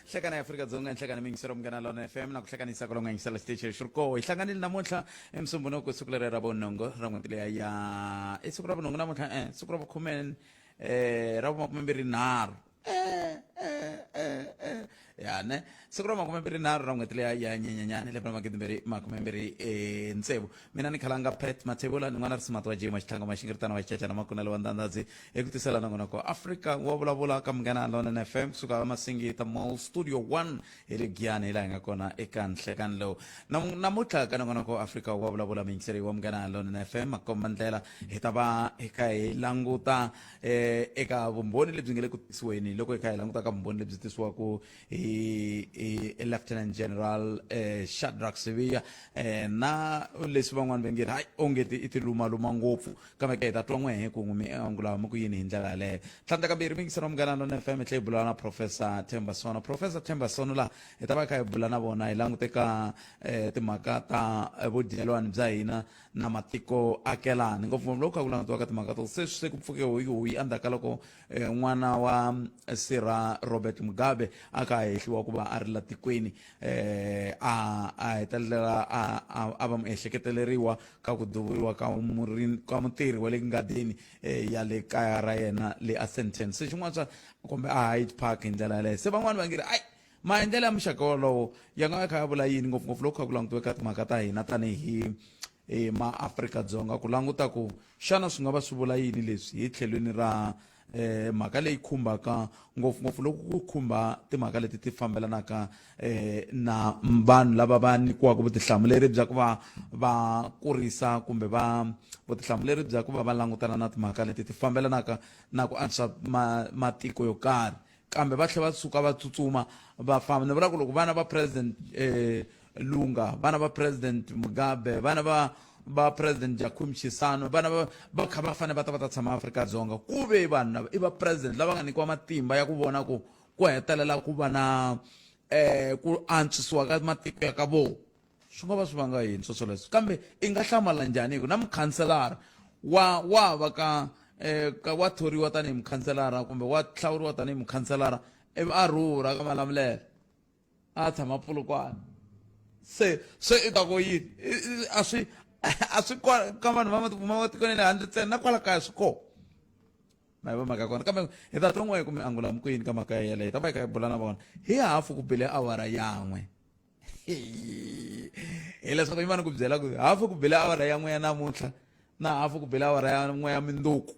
hlekana eAfrika Dzonga hlekana mingisero mngana lona FM na kuhlekanisa kolonga ngisala stage shurko ihlanganile namuntlha emsumbunuko siku leri ra bonongo ra n'hweti leya ya siku ra bonongo namuntlha siku ra vukhume ra vu 23 ya ne siku ra makume mbirhi nharhu ra n'hweti leya ya nyenyenyani lembe ra magidi makume mbirhi ntsevu mina ni khalanga Pet Mathebula ni n'wana risimati wa jima xitlhanga maxingiritana wa xicaca na makunelo wa ndandadzi eku tisela na n'wina ko Africa wa vulavula ka Munghana Lonene FM kusuka Masingita Mall Studio 1 hi le Giyani hi laha hi nga kona eka nhlekani lowu namuntlha ka na n'wina ko Africa wa vulavula miyingiseri wa Munghana Lonene FM makomba ndlela hi ta va hi kha hi languta eka vumbhoni lebyi nga le ku tisiweni loko hi kha hi languta ka vumbhoni lebyi tisiwaku hi Lieutenant General Shadrack Sibiya na leswi van'wana va nge hayi ongeti i ti lumaluma ngopfu kambe ke hi ta twa n'wehe ku n'wi angula mo ku yini hi ndlela yaleyo tlhandla kambirhi mingisero Munghana Lonene FM hi tlhe hi bula na Professor Themba Sono la hi ta va kha hi bula na vona hi langute ka timhaka ta vudyelwani bya hina na matiko akelani ngopfungopfu loko kha ku langutiwa ka timhaka to se ku pfuke hoyi endzhaku loko n'wana wa Sir Robert Mugabe a kha hehliwa ku va a ri la tikweni a hetelela a va muehleketeleriwa ka ku duvuriwa ka mutirhi wa le ngadini ya le kaya ra yena le a Sandton se xin'wana swa kumbe a Hyde Park hi ndlela yaleyo se van'wana va nge ri ai maendlelo ya muxaka wolowo ya nga kha ya vula yini ngopfungopfu loko kha ku langutiwe ka timhaka ta hina tanihi maAfrika-Dzonga ku languta ku xana swi nga va swi vula yini leswi hi tlhelweni ra mhaka leyi khumbaka ngopfungopfu loko ku khumba timhaka leti ti fambelanaka na vanhu lava va nyikiwaka vutihlamuleri bya ku va kurisa kumbe vutihlamuleri bya ku va langutana na timhaka leti ti fambelanaka na ku antswa matiko yo karhi kambe va tlhela va suka va tsutsuma va famba ni vula ku loko vana va president Lunga vana va president Mugabe vana va president Jacob Chisano vana va kha va fane va ta tshama Afrika-Dzonga ku ve vanhu i va president lava nga nyikiwa matimba ya ku vona ku hetelela ku va na ku antswisiwa ka matiko ya ka vona swi nga va swi vanga yini sweswo kambe i nga hlamala njhani hi ku na mukhanselara wa va ka wa thoriwa tanihi mukhanselara kumbe wa hlawuriwa tanihi mukhanselara ivi a rhurha ka Malamulele a tshama Polokwane se i ta ku yini a swi ka vanhu va matikweni le handle ntsena na kwala kaya swi koho ma hi va mhaka kona kambe hi ta twa n'wehe kumbe angula mukuyini ka mhaka yeleyo hi ta va hi kha hi bula na vona hi hafu ku bile awara yan'we hi leswaku yimani ku byela ku hafu ku bile awara yan'we ya namuntlha na hafu ku bile awara yan'we ya mindzuku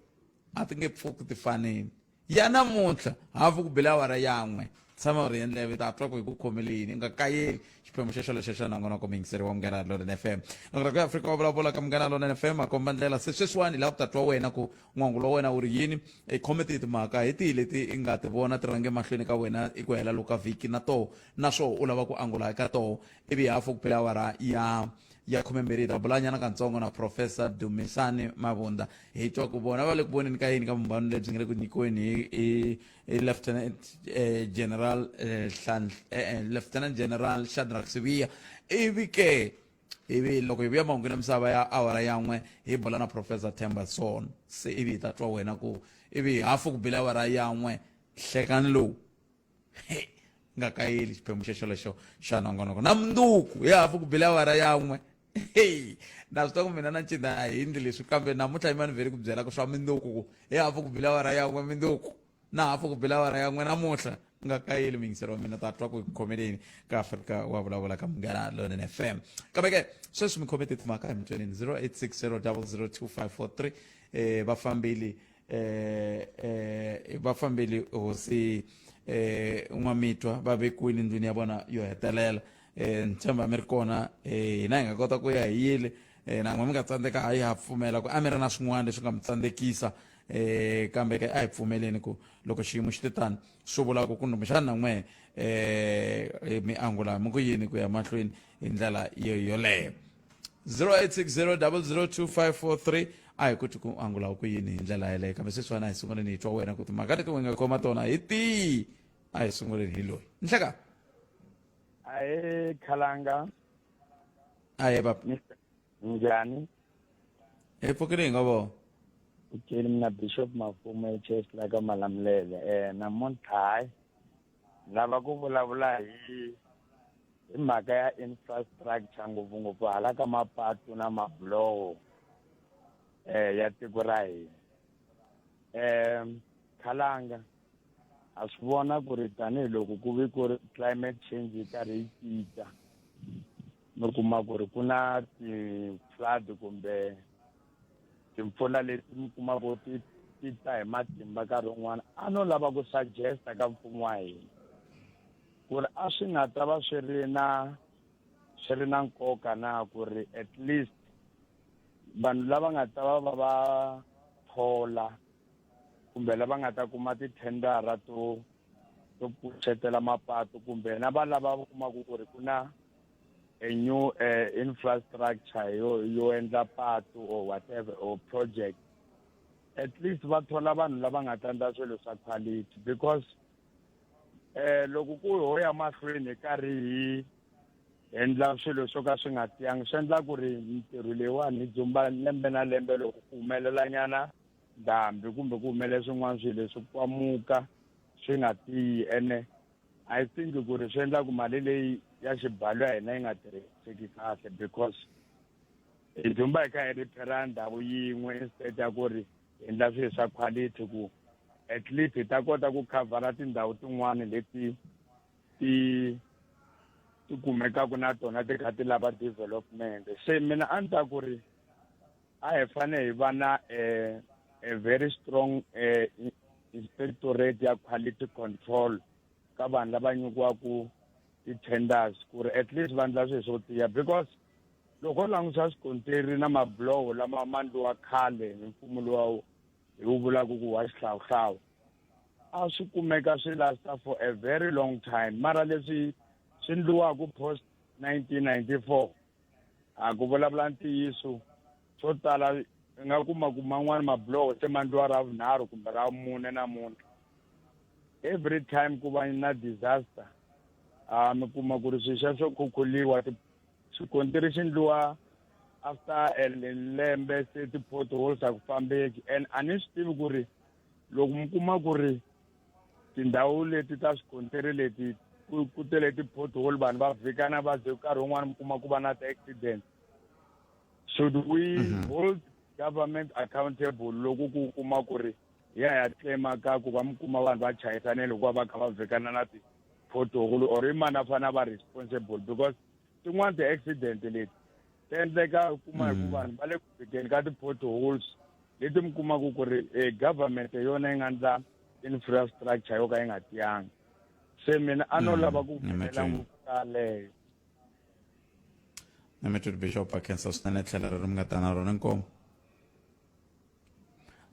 a ti nge pfuki ti faneni ya namuntlha hafu ku bile awara yan'we tshama ri endleve ta twa ku hi ku khomele yini nga kayeli xiphemu xexo na ngona ko mingiseri wa Munghana Lonene FM loko ka Afrika wa vulavula ka Munghana Lonene FM akomba ndlela se sweswiwani la ku ta twa wena ku n'wangulo wa wena wu ri yini comment timhaka hi tihi leti i nga ti vona ti range mahlweni ka wena i ku hela loko ka vhiki na toho na swo u lava ku angula eka toho ivi hafu ku phela awara ya khumembirhi ta bulanyana kantsongo na Professor Dumisani Mabunda hi twa ku vona va le ku voneni ka yini ka vumbano lebyi nga le ku nyikiweni hi Lieutenant General Shadrack Sibiya ivi loko hi vuya mahungwini misava ya awara yan'we hi bula na Professor Themba Sono se ivi hi ta twa wena ku ivi hafu ku bile awara yan'we nhlekani lowu nga kayeli xiphemu xexo xa nongonoko na mundzuku hi hafu ku bile awara yan'we na swi twa ku mina na ncina a hi endli leswi kambe namuntlha yimani vheli ku byela ku swa mindzuku ku hi hafu ku bile awara yan'we mindzuku na hafu ku bile awara yan'we namuntlha nga kayeli mingisero wa mina ta twa ku khomeleni ka Afrika wa vulavula ka Munghana Lonene FM kambe ke sweswi mi khomete timhaka hi mitswenini 0860002543 vafambeli hosi n'wamitwa va vekiwile ndlwini ya vona yo hetelela ni tshemba mi ri kona hina hi nga kota ku ya hi yile na n'we mi nga tsandzeka a hi ha pfumela ku a mi ri na swin'wana leswi nga mi tsandzekisa kambe ke a hi pfumeleni ku loko xiyimo xi titani swi vula ku kumbexana na n'we mi angula mi ku yini ku ya mahlweni hi ndlela yoleyo 0860002543 a hi kuti ku angula ku yini hi ndlela yeleyo kambe sweswiwani a hi sunguleni hi twa wena ku timhaka leti u nga khoma tona hi tihi a hi sunguleni hi loyi nhleka ahe Khalanga ahe baba njhani hi pfukile hi nga vona ukeni mina Bishop Mafumo eChurch la ka Malamulele namuntlha lava ku vulavula hi mhaka ya infrastructure ngopfungopfu hala ka mapatu na mabuloho ya tiko ra hina. Khalanga a swi vona ku ri tanihiloko ku vi ku ri climate change yi karhi yi cinca mi kuma ku ri ku na ti-flood kumbe timpfula leti mi kuma ku ti ta hi matimba nkarhi wun'wana a no lava ku suggesta ka mfumo wa hina ku ri a swi nga ta va swi ri na nkoka na ku ri at least vanhu lava nga ta va va thola kumbe lava nga ta kuma tithendara to pfuxetela mapatu kumbe na va lava va kumaka ku ri ku na a new infrastructure yo endla patu or whatever or project, at least va thola vanhu lava nga ta endla swilo swa quality, because loko ku ho ya mahlweni karhi hi endla swilo swo ka swi nga tiyangi swi endla ku ri ntirho leyiwani hi dzumba lembe na lembe loko ku humelela nyana ndhambi kumbe ku humelela swin'wana swilo leswi kwamuka swi nga tiyi. ene I think ku ri swi endla ku mali leyi ya xibalo ya hina yi nga tirhiseki kahle, because hi dzumba hi kha hi riphera ndhawu yin'we instead ya ku ri hi endla swilo swa quality ku at least hi ta kota ku khavhara tindhawu tin'wana leti ti kumekaka na tona ti kha ti lava development. Se mina a ni ta ku ri a hi fanele hi va na a very strong inspectorate ya quality control ka vanhu lava nyikiwaka ti-tenders ku ri at least va endla swilo swo tiya, because loko langutisa swikontiri na mabuloho lama ma ndliwa khale hi mfumo lowu hi wu vulaka ku wa xihlawuhlawu a swi kumeka swi lasta for a very long time, mara leswi swi ndliwaka post 1994 a ku vulavula ntiyiso swo tala i nga kuma ku man'wani mabuloho se ma ndliwa ra vunharhu kumbe ra mune namuntlha. Every time ku va na disaster mi kuma ku ri swilo swo khukhuliwa swikontiri swi ndliwa after lembe se ti-potholes a ku fambeki, and a ni swi tivi ku ri loko mi kuma ku ri tindhawu leti ta swikontiri leti ku tele ti-pothole vanhu va vhikana va ze nkarhi wun'wana mi kuma ku va na ti-accident. Should we hold government accountable loko ku kuma ku ri ya claima ka ku va mi kuma vanhu va chayisanele hikuva va kha va vhikana na ti-pothole, or i mani a fanele va responsible, because tin'wana ti-accident leti ti endleka kuma hi ku vanhu va le ku vhikeni ka ti-potholes leti mi kumaka ku ri government yona yi nga endla infrastructure yo ka yi nga tiyangi. Se mina a no lava ku pfumelela ngopfu ka leyo. Nemetri Bishop akhensa swinene tlhela ri mi nga ta na rona inkomo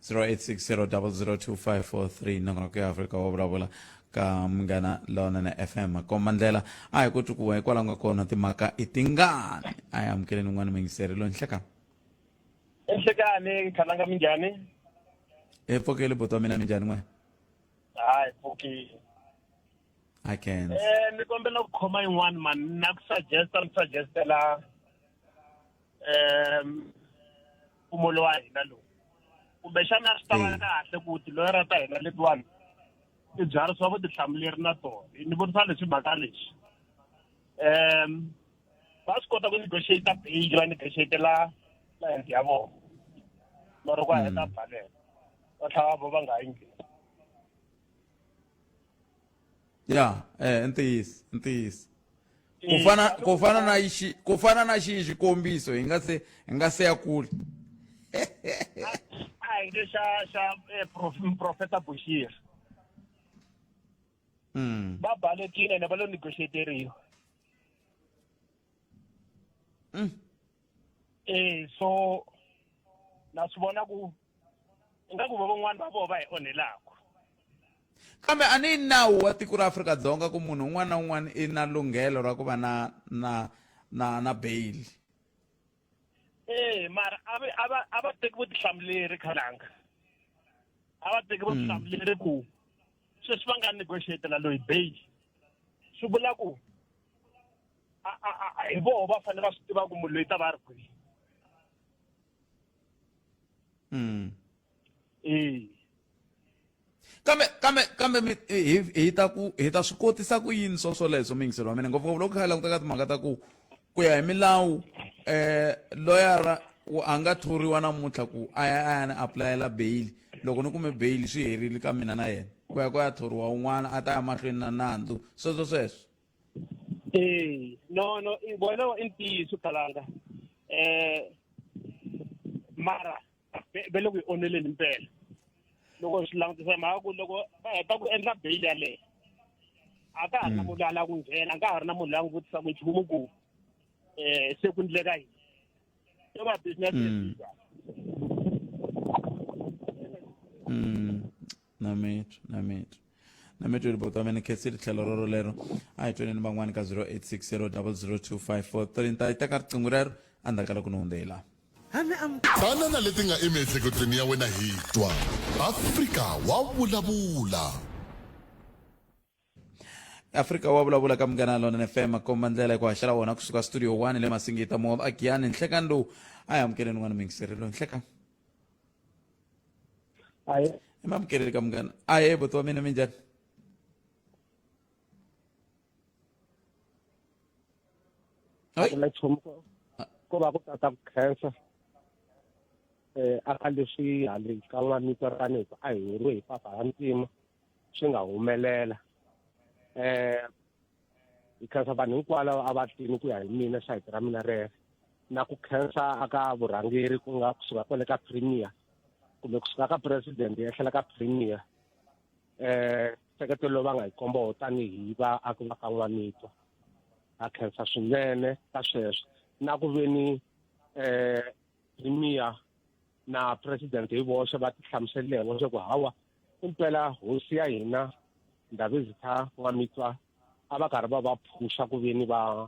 0860002543 nongonoko ya Afrika wo vulavula ka Munghana Lonene FM komba ndlela a hi koti ku hikwalaho nga kona timhaka i tingani. A hi amukeleni n'wana mingiseri lo nhlekani enhlekani khalanga minjhani pfukile buti wa mina minjhani n'wana hayi pfukile I can ni kombela ku khoma yin'wana mani na ku suggestela mfumo wa hina lowu kumbexana swi ta va kahle ku tiloyara ta hina letiwani ti byarisiwa vutihlamuleri na tona. Ni vonisa leswi mhaka lexi va swi kota ku negotiate bage va negotiatela client ya vona mara ku heta balela va tlhava va nga yi ngheni. ya ntiyisi ku fana na xihi xikombiso hi nga se ya kule a hi nge xa Professor Bushiri va balekile ene va lo negotiateriwa so na swi vona ku ingaku van'wana va vona va hi onhelaka. kambe a ni nawu wa tiko ra Afrika-Dzonga ku munhu un'wana na un'wana i na lunghelo ra ku va na bail. Mara a va teki vutihlamuleri khalanga a va teki vutihlamuleri ku sweswi va nga negotiatela loyi bail swi vula ku hi voho va fanele va swi tiva ku munhu loyi ta va ri kwihi. kambe hi ta swi kotisa ku yini swoswoleswo mingiselo wa mina ngopfungopfu loko kha hi langutaka timhaka ta ku ya hi milawu loyara a nga thoriwa namuntlha ku a ya ni apulayela beyili loko ni kume beyili swi herile ka mina na yena ku ya thoriwa un'wana a ta ya mahlweni na nandzu sweswo no bona i ntiyiso Khalanga mara be loko hi oneleni impela loko swi langutisa mhaka ku loko va heta ku endla beyili yaleyo a ka ha ri na munhu ala ku nghena a nga ha ri na munhu la n'wi vutisa ku nchumu ku se ku endleka yini yo va business na mithu ripoto wa mina khetsile tlhelo rorolero a hi tweneni van'wani ka 0860 0002543 nta yi teka riqingho rero endzhaku ka loko ni hundze hi laha banana leti nga emiehleketweni ya wena hi twa Afrika wa vulavula Afrika wa vulavula ka Munghana Lonene FM komba ndlela ya ku haxela wona kusuka studio 1 le Masingita mo akiyani nhlekani lowu a hi amukeleni n'wana mingisirelo nhleka aye i mamukeleli ka Munghana aye buti wa mina minjhani na nchumu ko va ku tata ku khensa aka leswi hali ka n'wanito rani hi a hi heriwe hi papa ya ntima swi nga humelela hi khensa vanhu hinkwavo a va tini ku ya hi mina sayiti ra mina rero na ku khensa aka vurhangeri ku nga kusuka kwale ka premier kumbe kusuka ka president ya tlhela ka premier seketelo va nga hi komba ho tanihi vaaki va ka n'wanito a khensa swinene ka sweswo na ku veni premier na president hi voxe va ti hlamuserile hi voxe ku hawa impela hosi ya hina Ndabezitha Nwamitwa a va karhi va va phusha ku veni va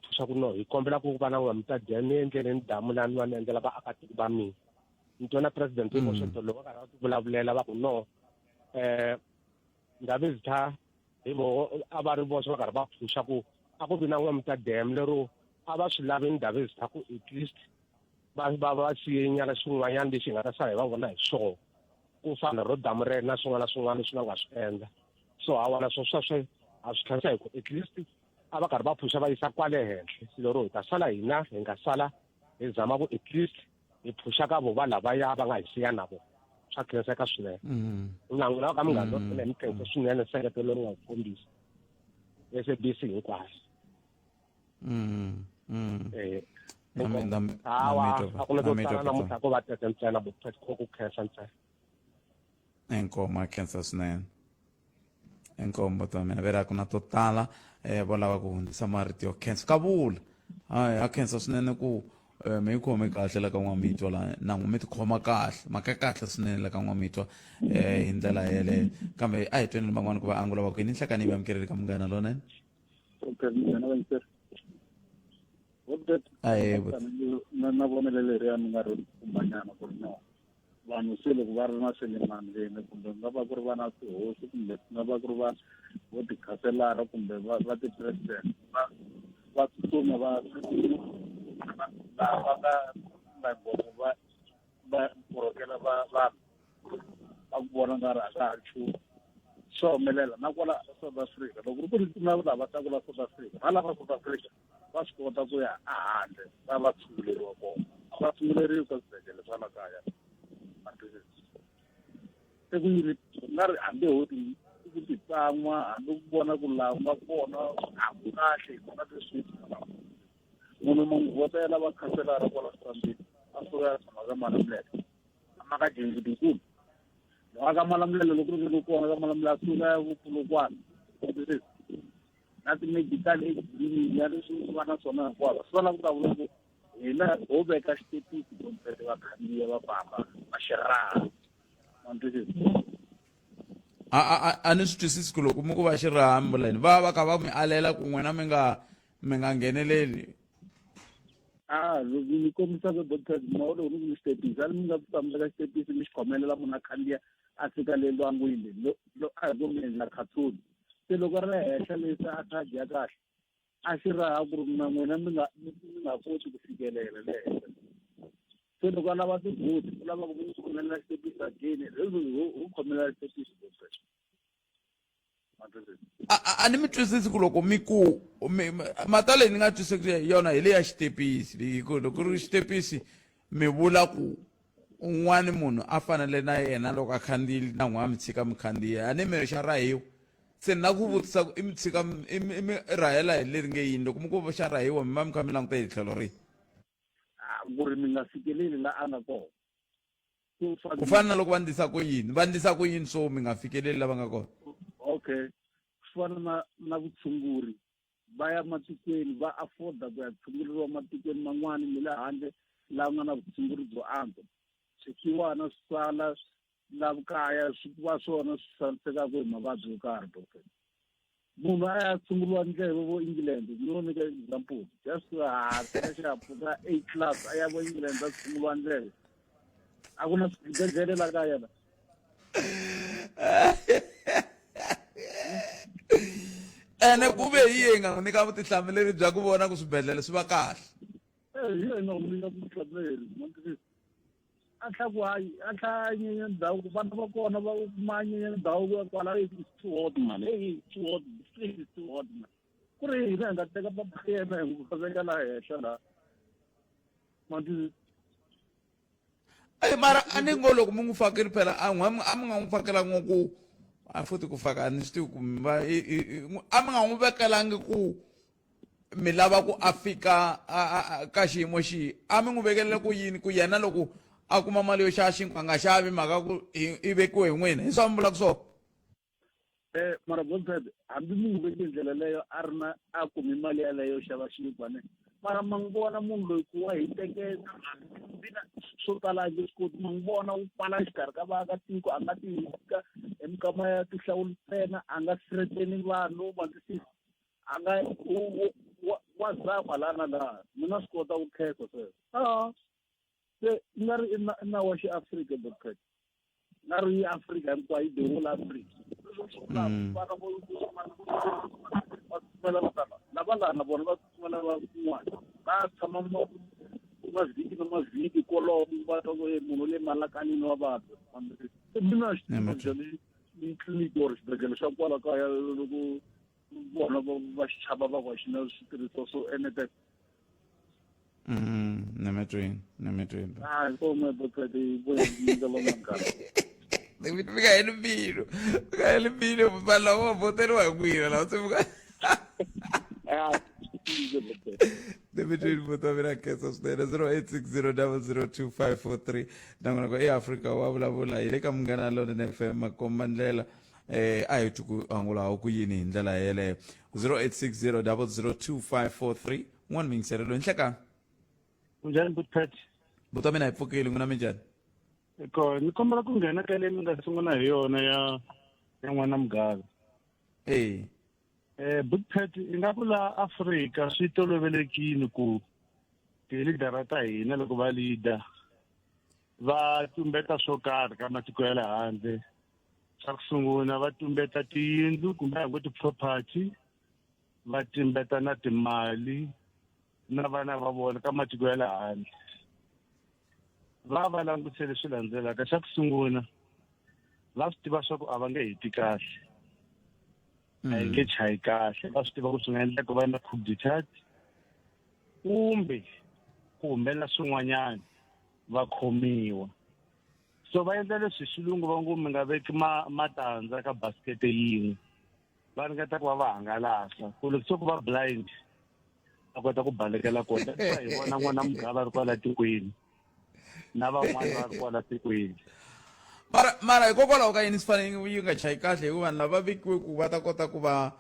phusha ku no hi kombela ku va na Nwamitwa Dam endleleni damu lani va ni endlela vaakatiko va mina ntona president hi voxe tolo va karhi va ti vulavulela va ku no Ndabezitha hi vo a va ri voxe va karhi va phusha ku a ku vi na Nwamitwa Dam lero a va swi lavi Ndabezitha ku at least va siyenyana swin'wanyana lexi hi nga ta sala hi va vona hi swona ku fana ro damu rero na swin'wana na swin'wana leswi va nga swi endla so a wana sweswo a swi khensa hi ku at least a va karhi va phusha va yisa kwale henhla lero hi ta sala hina hi nga sala hi zama ku at least hi phusha ka vova lavaya va nga hi siya na vona swa khenseka swinene n'wanuna ka Munghana Lonene mi khensa swinene seketelo ri nga ku kombisa SABC hinkwayo hawa a ku na to tala namuntlha ko va tete ntsena ku khensa ntsena enkoma khensa swinene enkombo ta mina vera ku na to tala vo lava ku hundzisa marito yo khensa ka vula a khensa swinene ku mi khome kahle la ka Nwamitwa la na mi ti khoma kahle maka kahle swinene la ka Nwamitwa hi ndlela yeleyo kambe a hi tweni van'wana ku va angula va ku yini nhlekani va amukeleli ka Munghana Lonene na vonelele leri ya ni nga ri kumbanyana ku ri no vanhu se loko va ri na swe le mandleni kumbe nga va ku ri va na swihosi kumbe nga va ku ri va vo tikhanselara kumbe va ti-president va tsutsuma va nga ngopfu va korhokela va ku vona nga ri a ka ha nchumu swa humelela na kwala South Africa loko ku ri na lava taka la South Africa va lava South Africa va swi kota ku ya a handle va tshunguleriwa kona va tshunguleriwa ka swibedhlele swa la kaya se ku yiri nga ri hambi ho ku titsan'wa hambi ku vona ku laha nga kona a ku kahle kona leswi munhu votela va khanselara kwala strandini a suka ya tshama ka Malamulele a maka Jingidikulu loko ka Malamulele loko ri ri kona ka Malamulele a suka ya Vupulukwana na ti-medical aid ya leswi va na swona hinkwavo swi va lava ku ta vula ku hina ho veka xitepisi kumbe vakhandziyi va famba va xiraha a ni swi twisisi ku loko mi ku va xirhambulayini va kha va mi alela ku n'wina mi nga ngheneleli loko ni kombisa ku doctor mo loko ni xitepisi a mi nga fambela xitepisi mi xi khomelela munhu a khandziya a fika le lwangwini a hi ku mi endla khatsuni se loko ri henhla leswi a charge ya kahle a xi raha ku ri na n'wina mi nga koti ku fikelela le henhla se loko a lava tivhoti u lava ku n'wi khomelela xitepisi again u khomelela xitepisi a ni mi twisisi ku loko mi ku mata leyi ni nga twisisi yona hi le ya xitepisi hikuva loko ri xitepisi mi vula ku un'wana munhu a fanele na yena loko a khandziyile na n'wana mi tshika mi khandziya a ni mi xa rahiwa se na ku vutisa ku i mi tshika i mi rahela hi leri nge yini loko mi ku xa rahiwa mi va mi kha mi languta hi tlhelo rihi ku ri mi nga fikeleli la a nga kona ku fana na loko va ndlisa ku yini so mi nga fikeleli lava nga kona okay swi fana na vutshunguri va ya matikweni va afforda ku ya tshunguriwa matikweni man'wana ni le handle laha ku nga na vutshunguri byo antswa swikiwana swi sala la vukaya swi va swona swi xanisekaka hi mavabyi yo karhi doctor munhu a ya tshunguriwa ndleve vo England ni lo nyika example just teka xihahampfhuka 8 class a ya vo England a tshunguriwa ndleve a ku na swibedhlele la kaya la ene ku ve hi yena nga nyika vutihlamuleri bya ku vona ku swibedhlele swi va kahle hi yena n'wi nyika vutihlamuleri atlaku hayi atlanyenya ndhawu vanhu va kona va manyenya ndhawu kwala it's too hot man it's too hot it's too hot man ku ri hina hi nga teka papa yena hi ku veka la henhla la mara a ni ngo loko mi n'wi fakeli phela a mi nga n'wi fakelanga ku a futhi ku faka ni swi tivi ku a mi nga n'wi vekelangi ku mi lava ku a fika ka xiyimo xihi a mi n'wi vekelele ku yini ku yena loko a kuma mali yo xava xinkwa a nga xavi mhaka ku i vekiwe hi n'wina hi swa mi vulaka swona mara Bontshead hambi mi n'wi veke ndlela leyo a ri na a kumi mali yaleyo yo xava xinkwa ne mara ma n'wi vona munhu loyi ku wa hi tekela swo tala a nge swi koti ma n'wi vona wu pfala xikarhi ka vaakatiko a nga ti hika hi mikama ya tihlawuli ntsena a nga threateni vanhu matwisisi a nga wa zama laha na laha mi nga swi kota ku khensa sweswo se nga ri na wa xiafrika doctor nga ri Afrika hinkwayo the whole Africa lava laha na vona va tsutsumela va kun'wana va tshama mavhiki na mavhiki kolomo va twa ku munhu le malakanini wa vabya mina xibedhlele ni tliliniki or xibedhlele xa kwala kaya loko vona va xichava va va xi na switirhisiwa swo eneteka nemetweni kome doctor voyinga lo nkarhi mi nga heli mbilu vanhu lava va voteriwa hi n'wina laha se muka nemetweni voto wa mina khensa swinene 0860002543 nangona ku eAfrika wa vulavula hi le ka Munghana Lonene FM makomba ndlela a hi twi ku angulawa ku yini hi ndlela yeleyo 0860002543 n'wana mi yingiselelo nhlekani Njani Buthphet? buta mina hi pfukile n'wina minjhani Ni kombela ku nghena ka leyi mi nga sungula hi yona ya n'wana Mgala. Buthphet i nga vula Afrika swi tolovelekile ku tilidara ta hina loko va leader va tumbeta swo karhi ka matiko ya le handle xa ku sungula va tumbeta tiyindlu kumbe hi ngo ti-property va tumbeta na timali na vana va vona ka matiko ya le handle va langutise leswi landzelaka xa ku sungula va swi tiva swa ku a va nge heti kahle a yi nge chayi kahle va swi tiva ku swi nga endleka va na coup d'etat kumbe ku humelela swin'wanyana va khomiwa so va endla leswi xilungu va ngo mi nga veki matandza ka basikete yin'we va ringeta ku va va hangalasa ku loko se ku va blind a kota ku balekela kona hi vona n'wana Mugava ri kwala tikweni na van'wana va ri kwala tikweni mara hikokwalaho ka yini swi fanele yi nga chayi kahle hikuva vanhu lava vekiwe ku va ta kota ku va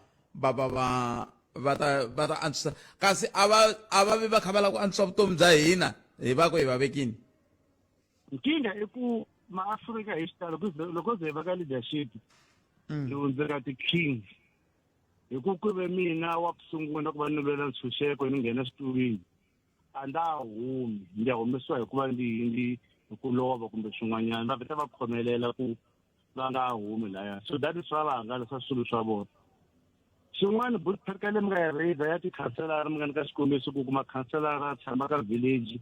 ta antswisa kasi a va vi va kha va lava ku antswisa vutomi bya hina hi va ku hi va vekini nkingha i ku maAfrika hi xitalo loko ze va ka leadership hi hundzeka ti-king hi ku ve mina wa ku sungula ku va ni lwela ntshunxeko ni nghena xitulwini a nda humi ndi ya humesiwa hikuva ndi hi ku lova kumbe swin'wanyana va vita va khomelela ku va nga humi laya so that is why va hangalasa swilo swa vona xin'wana Buthphet ka leyi mi nga yi raiza ya tikhanselara mi nga ni ka xikombiso ku kuma khanselara a tshama ka village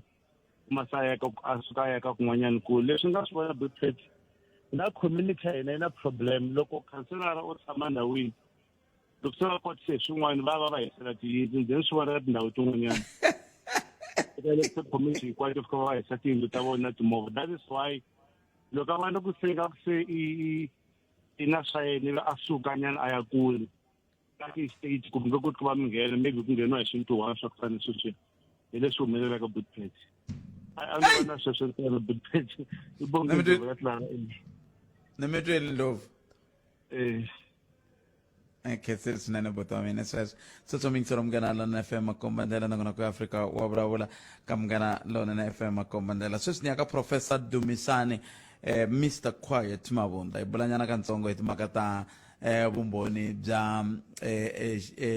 masayeka asukayeka kun'wanyana kule leswi nga swi vona Big na community yena ina problem loko councilor o tshama ndhawini loko se va kotise swin'wana va hisela tiyindlu then swi vona tindhawu tin'wanyana eka community hinkwato fika va hisa tiyindlu ta vona timovha. That is why loko a vona ku se i na swa yena a sukanyana a ya kule ka state kumbe ku va mi nghena maybe ku ngheniwa hi swintuwana swa ku fana sweswi hi leswi humelelaka Big a ndzi vona sweswo ntsena Big i bonge ya tlanga Nemetweni Ndlovu. Khetseli swinene buti wa mina sweswo tsotsomingisa Munghana Lonene FM makombandela nangona ku Afrika wa vulavula ka Munghana Lonene FM makombandela sweswi ni ya ka Professor Dumisani Mr Quiet Mabunda hi bulanyana katsongo hi timhaka ta vumbhoni bya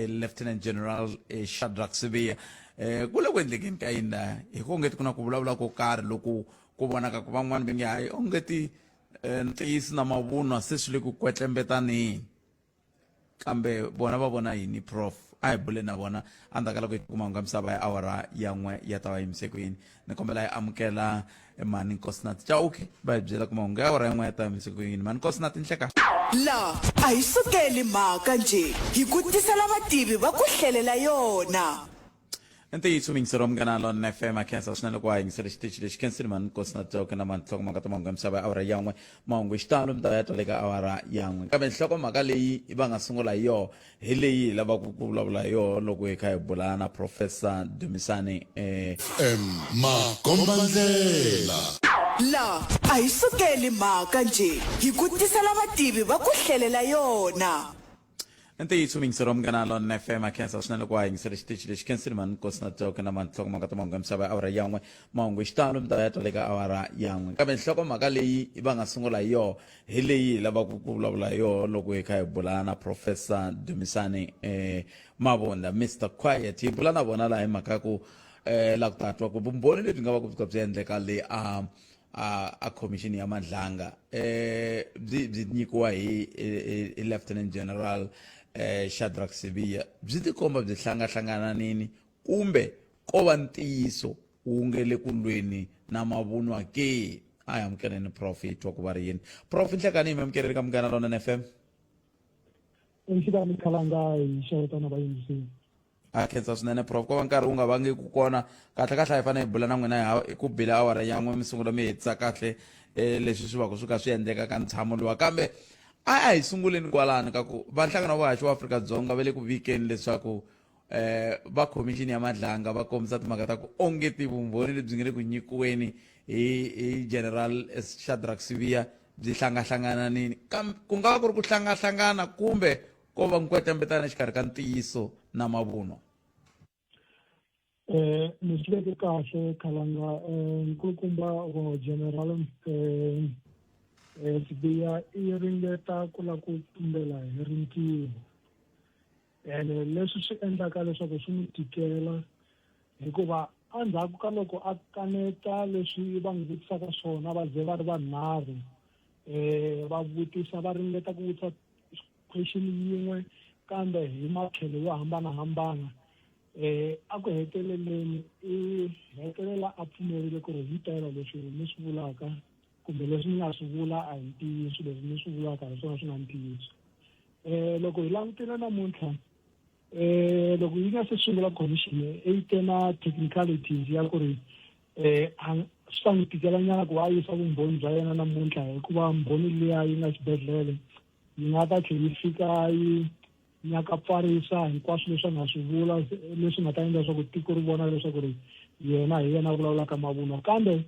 Lieutenant General Shadrack Sibiya ku le ku endlekeni ka yini hi ku ngeti ku na ku vulavula ko karhi loko ku vonaka ku van'wana va nge hayi ongeti ntiyisi na mavunwa se swi le ku kwetlembetani kambe bona va vona yini prof a hi bule na vona andzhaku ka loko hi kuma nga misava ya awara yan'we ya ta va yimise ku yini ni kombela hi amukela mani Nkosinathi Chauke va hi byela ku mahungu ya awara yan'we ya ta yimise ku yini mani Nkosinathi nhleka la a hi sukeli mhaka nje hi ku tisela vativi va ku hlelela yona ntiyiso mingisero Munghana Lonene FM akhensa swinene loko va yingisela xitichi lexi khensini mani Nkosinathi Chauke na manhlokomhaka ta mahungu ya misava ya awara yan'we mahungu hi xitalo mi ta ya twa le ka awara yan'we kambe nhlokomhaka leyi va nga sungula hi yona hi leyi hi lavaka ku vulavula hi yona loko hi kha hi bula na Professor Dumisani makombandlela la a hi sukeli mhaka nje hi ku tisela vativi va ku hlelela yona ntiyiso mingisero Munghana Lonene FM akhensa swinene loko va yingisela xitichi lexi khensini mani Nkosinathi Chauke na manhlokomhaka ta mahungu ya misava ya awara yan'we mahungu hi xitalo mi ta ya twa le ka awara yan'we kambe nhlokomhaka leyi va nga sungula hi yona hi leyi hi lavaka ku vulavula hi yona loko hi kha hi bula na Professor Dumisani Mabunda Mr Quiet hi bula na vona laha hi mhaka ku la ku ta twa ku vumbhoni lebyi nga va ku byi endleka le a commission ya Madlanga byi nyikiwa hi Lieutenant General Shadrack Sibiya byi tikomba byi hlangahlangananini kumbe ko va ntiyiso wu nge le ku lweni na mavunwa ke a hi amukeleni prof hi twa ku va ri yini prof nhlekani hi mi amukeleri ka Munghana Lonene FM enxikani khalanga hi xewetana vayingiseni a khensa swinene prof ko va nkarhi wu nga vangi ku kona kahle hi fanele hi bula na n'wina hi ku bila awara yan'we mi sungula mi hetisa kahle leswi swi va ku suka swi endleka ka ntshamo lowa kambe a hi sunguleni kwalani ka ku vanhlangano wa haxi wa Afrika-Dzonga va le ku vikeni leswaku va commission ya Madlanga va kombisa timhaka ta ku ongeti vumbhoni lebyi nge le ku nyikiweni hi General Shadrack Sibiya byi hlangahlangananini ku nga va ku ri ku hlangahlanganana kumbe ko va nkwetlembetana xikarhi ka ntiyiso na mavunwa ni swi veke kahle khalanga nkulukumba wa General Sibiya i ringeta ku la ku tumbela hi rintiho ene leswi swi endlaka leswaku swi n'wi tikela hikuva endzhaku ka loko a kaneta leswi va n'wi vutisaka swona va ze va ri vanharhu va vutisa va ringeta ku vutisa question yin'we kambe hi matlhelo yo hambanahambana a ku heteleleni i hetelela a pfumerile ku ri hi tela leswi ni swi vulaka kumbe leswi ni nga swi vula a hi ntiyiso leswi ni swi vulaka hi swona swi nga ntiyiso loko hi langutile namuntlha loko yi nga se sungula commission yi te na technicalities ya ku ri swi ta n'wi tikela nyana ku va yisa vumbhoni bya yena namuntlha hikuva mbhoni liya yi nga xibedhlele yi nga ta tlhela yi fika yi nyaka pfarisa hinkwaswo leswi a nga swi vula leswi nga ta endla leswaku tiko ri vona leswaku ri yena hi yena a vulavulaka mavunwa kambe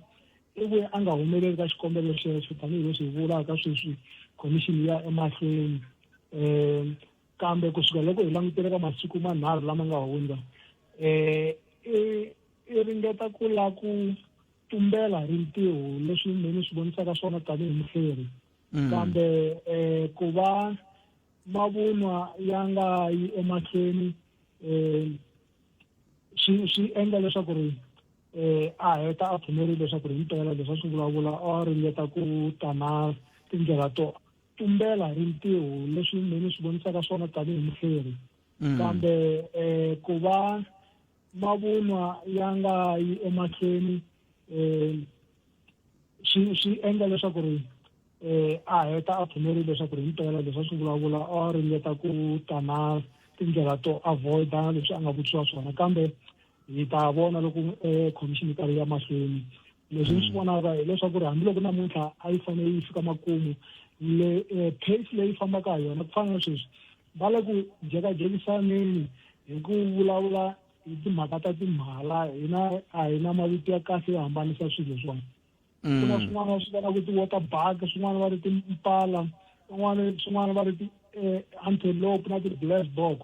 ivuye a nga humeleli ka xikombelo xexo tanihileswi hi vulaka sweswi commission ya emahlweni kambe kusuka loko hi langutele ka masiku manharhu lama nga hundza i ringeta ku la ku tumbela rintiho leswi meni swi vonisaka swona tanihi muhleri kambe ku va mavunwa ya nga yi emahlweni swi endla leswaku ri a heta a pfumerile leswaku ri himpela leswi a swi vulavula a ringeta ku ta na tindlela to tumbela rintiho leswi meni swi vonisaka swona tanihi muhleri kambe ku va mavunwa ya nga yi emahlweni swi endla leswaku ri a heta a pfumerile leswaku ri himpela leswi a swi vulavula a ringeta ku ta na tindlela to avoida leswi a nga vutisiwa swona kambe hi ta vona loko commission karhi ya mahlweni leswi ni swi vonaka hileswaku ri hambiloko namuntlha a yi fanele yi fika makumu pace leyi fambaka ha yona ku fana na sweswi va le ku jekajekisaneni hi ku vulavula hi timhaka ta timhala a hi na mavito ya kahle yo hambanisa swilo leswiwani ku na swin'wana va swi vitana ku ti-water bug swin'wana va ri timpala swin'wana va ri ti-antelope na ti-black bog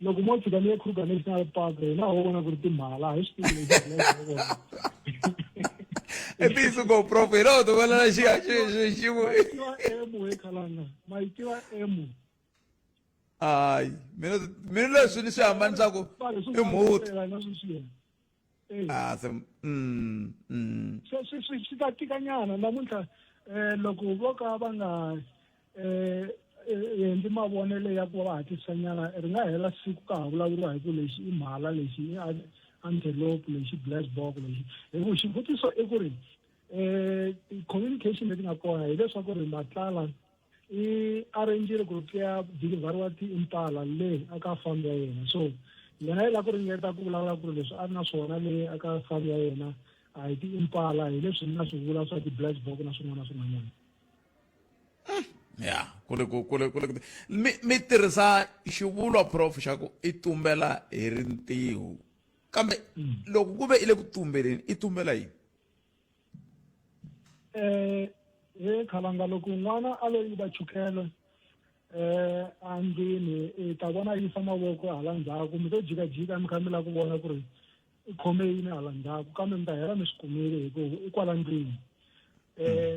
loko mo fika ni ye Kruger National Park hina ho vona ku ri timhala hi swi tivi lexi Episi go prof ira o to vona xiximo emu he khalanga ma itiva emu ai mina leswi ni swi hambanisaka i mhuti swi ta tikanyana namuntlha loko vo ka va nga endli mavonelo ya ku va hatlisanyana ri nga hela siku ka ha vulavuriwa hi ku lexi i mhala lexi i antelope lexi black bog lexi hi ku xivutiso i ku ri communication leti nga kona hileswaku ri Matlala i arrangeile ku ri ya dilivhariwa tiimpala le aka fambi ya yena so yena yi lava ku ringeta ku vulavula ku ri leswi a ri na swona le aka fambi ya yena a hi tiimpala hi leswi ni na swi vula swa ti-black bog na swin'wana na swin'wanyana ya kule mi tirhisa xivulwa prof xa ku i tumbela hi rintiho kambe loko ku ve i le ku tumbeleni i tumbela yini he khalanga loko n'wana a lo yiva chukele andlwini i ta vona yisa mavoko hala ndzhaku mi to jikajika mi kha mi lava ku vona ku ri i khome yini hala ndzhaku kambe mi ta hela mi swi kumile hi ku i kwala ndlwini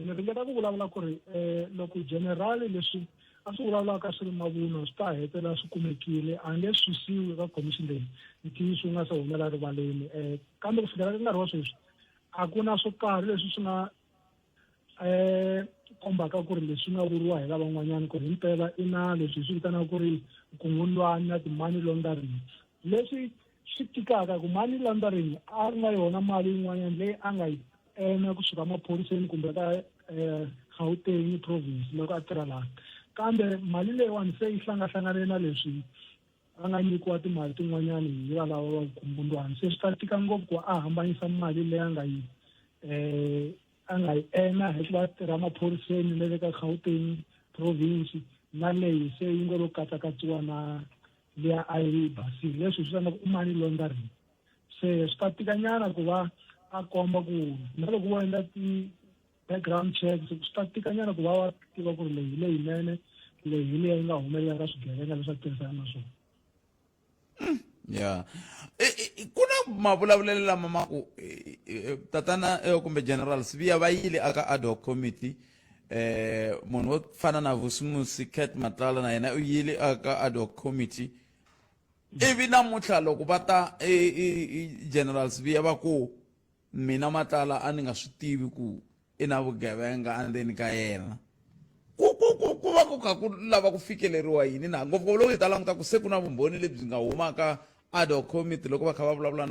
ni ringeta ku vulavula ku ri loko generali leswi a swi vulavulaka swi ri mavunwa swi ta hetelela swi kumekile a nge susiwi ka commission leyi ntiyiso wu nga se humela rivaleni kambe ku fikela ka nkarhi wa sweswi a ku na swo karhi leswi swi nga kombaka ku ri leswi nga vuriwa hi lavan'wanyana ku ri himpela i na leswi swi vitanaka ku ri kungundzwani na ti-money laundering leswi swi tikaka ku money laundering a ri nga yona mali yin'wanyana leyi a nga yi kusuka maphoriseni kumbe ka Gauteng province loko a tirha laha kambe mali leyiwani se yi hlangahlanganile na leswi a nga nyikiwa timali tin'wanyani hi valava va kungundzwani se swi ta tika ngopfu ku a hambanyisa mali leyi a nga yi hi ku va tirha maphoriseni le le ka Gauteng province na leyi se yi ngo lo katsakatsiwa na leya a yi basile leswi swi vitanaku i money laundering se swi ta tikanyana ku va a komba ku na loko vo endla ti-background checks swi ta tikanyana ku va va tiva ku ri leyi leyinene leyi hi leyi nga humelela ka swigevenga leswi a tirhisana na swona ya ku na mavulavulelo lama ma ku tatana kumbe general Sibiya va yile aka ad hoc committee munhu wo fana na Vusimusi Cat Matlala na yena u yile aka ad hoc committee ivi namuntlha loko va ta general Sibiya va ku mina Matlala a ni nga swi tivi ku i na vugevenga andzeni ka yena ku va ku kha ku lava ku fikeleriwa yini na ngopfungopfu loko hi ta languta ku se ku na vumbhoni lebyi nga humaka ad hoc committee loko va kha va vulavula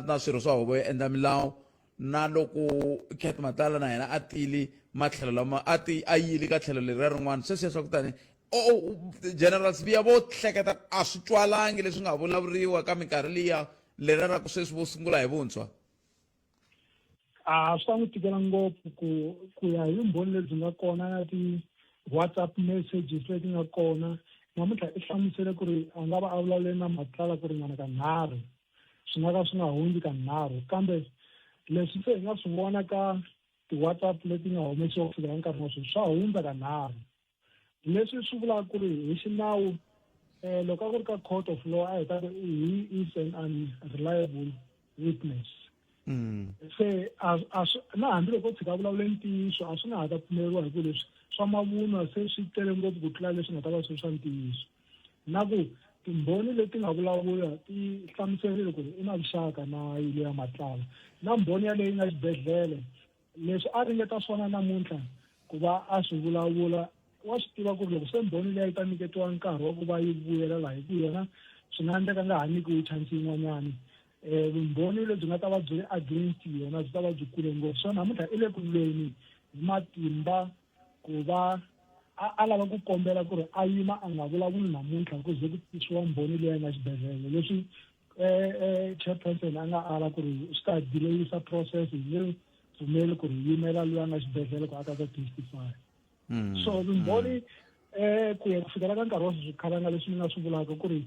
na swirho swa huvo yo endla milawu na loko Cat Matlala na yena a tili matlhelo lama a yile ka tlhelo leriya rin'wana sweswiya swa ku tani general Sibiya vo hleketa a swi twalangi leswi nga vulavuriwa ka minkarhi liya leriya ra ku sweswi vo sungula hi vuntshwa swi ta n'wi tikela ngopfu ku ya hi vumbhoni lebyi nga kona na ti-WhatsApp messages leti nga kona namuntlha i hlamusele ku ri a nga va a vulavule na Matlala ku ringana ka nharhu swi nga ka swi nga hundzi ka nharhu kambe leswi se hi nga swi vona ka ti-WhatsApp leti nga humesiwa ku fikela nkarhi wa sweswi swa hundza ka nharhu leswi swi vulaka ku ri hi xinawu loko a ku ri ka court of law a hi ta ku he is an unreliable witness se na hambiloko u tshika vulavule ntiyiso a swi nga ha ta pfumeriwa hi ku leswi swa mavunwa se swi tele ngopfu ku tlula leswi nga ta va swi swa ntiyiso na ku timbhoni leti nga vulavula ti hlamuserile ku ri i na vuxaka na yile ya Matlala na mbhoni ya leyi nga xibedhlele leswi a ringeta swona namuntlha ku va a swi vulavula wa swi tiva ku ri loko se mbhoni leyi yi ta nyiketiwa nkarhi wa ku va yi vuyelela hi ku yena swi nga endleka nga ha nyikiwi chance yin'wanyani vumbhoni lebyi nga ta va byi ri against yena byi ta va byi kule ngopfu so namuntlha i le ku lweni hi matimba ku va a lava ku kombela ku ri a yima a nga vulavuli namuntlha ku ze ku tisiwa mbhoni leyi nga xibedhlele leswi chairperson a nga ala ku ri swi ta delayisa process hi nge pfumeli ku ri yimela loyi a nga xibedhlele ku a ta testify so vumbhoni ku ya ku fikela ka nkarhi wa swikhalanga leswi ni nga swi vulaka ku ri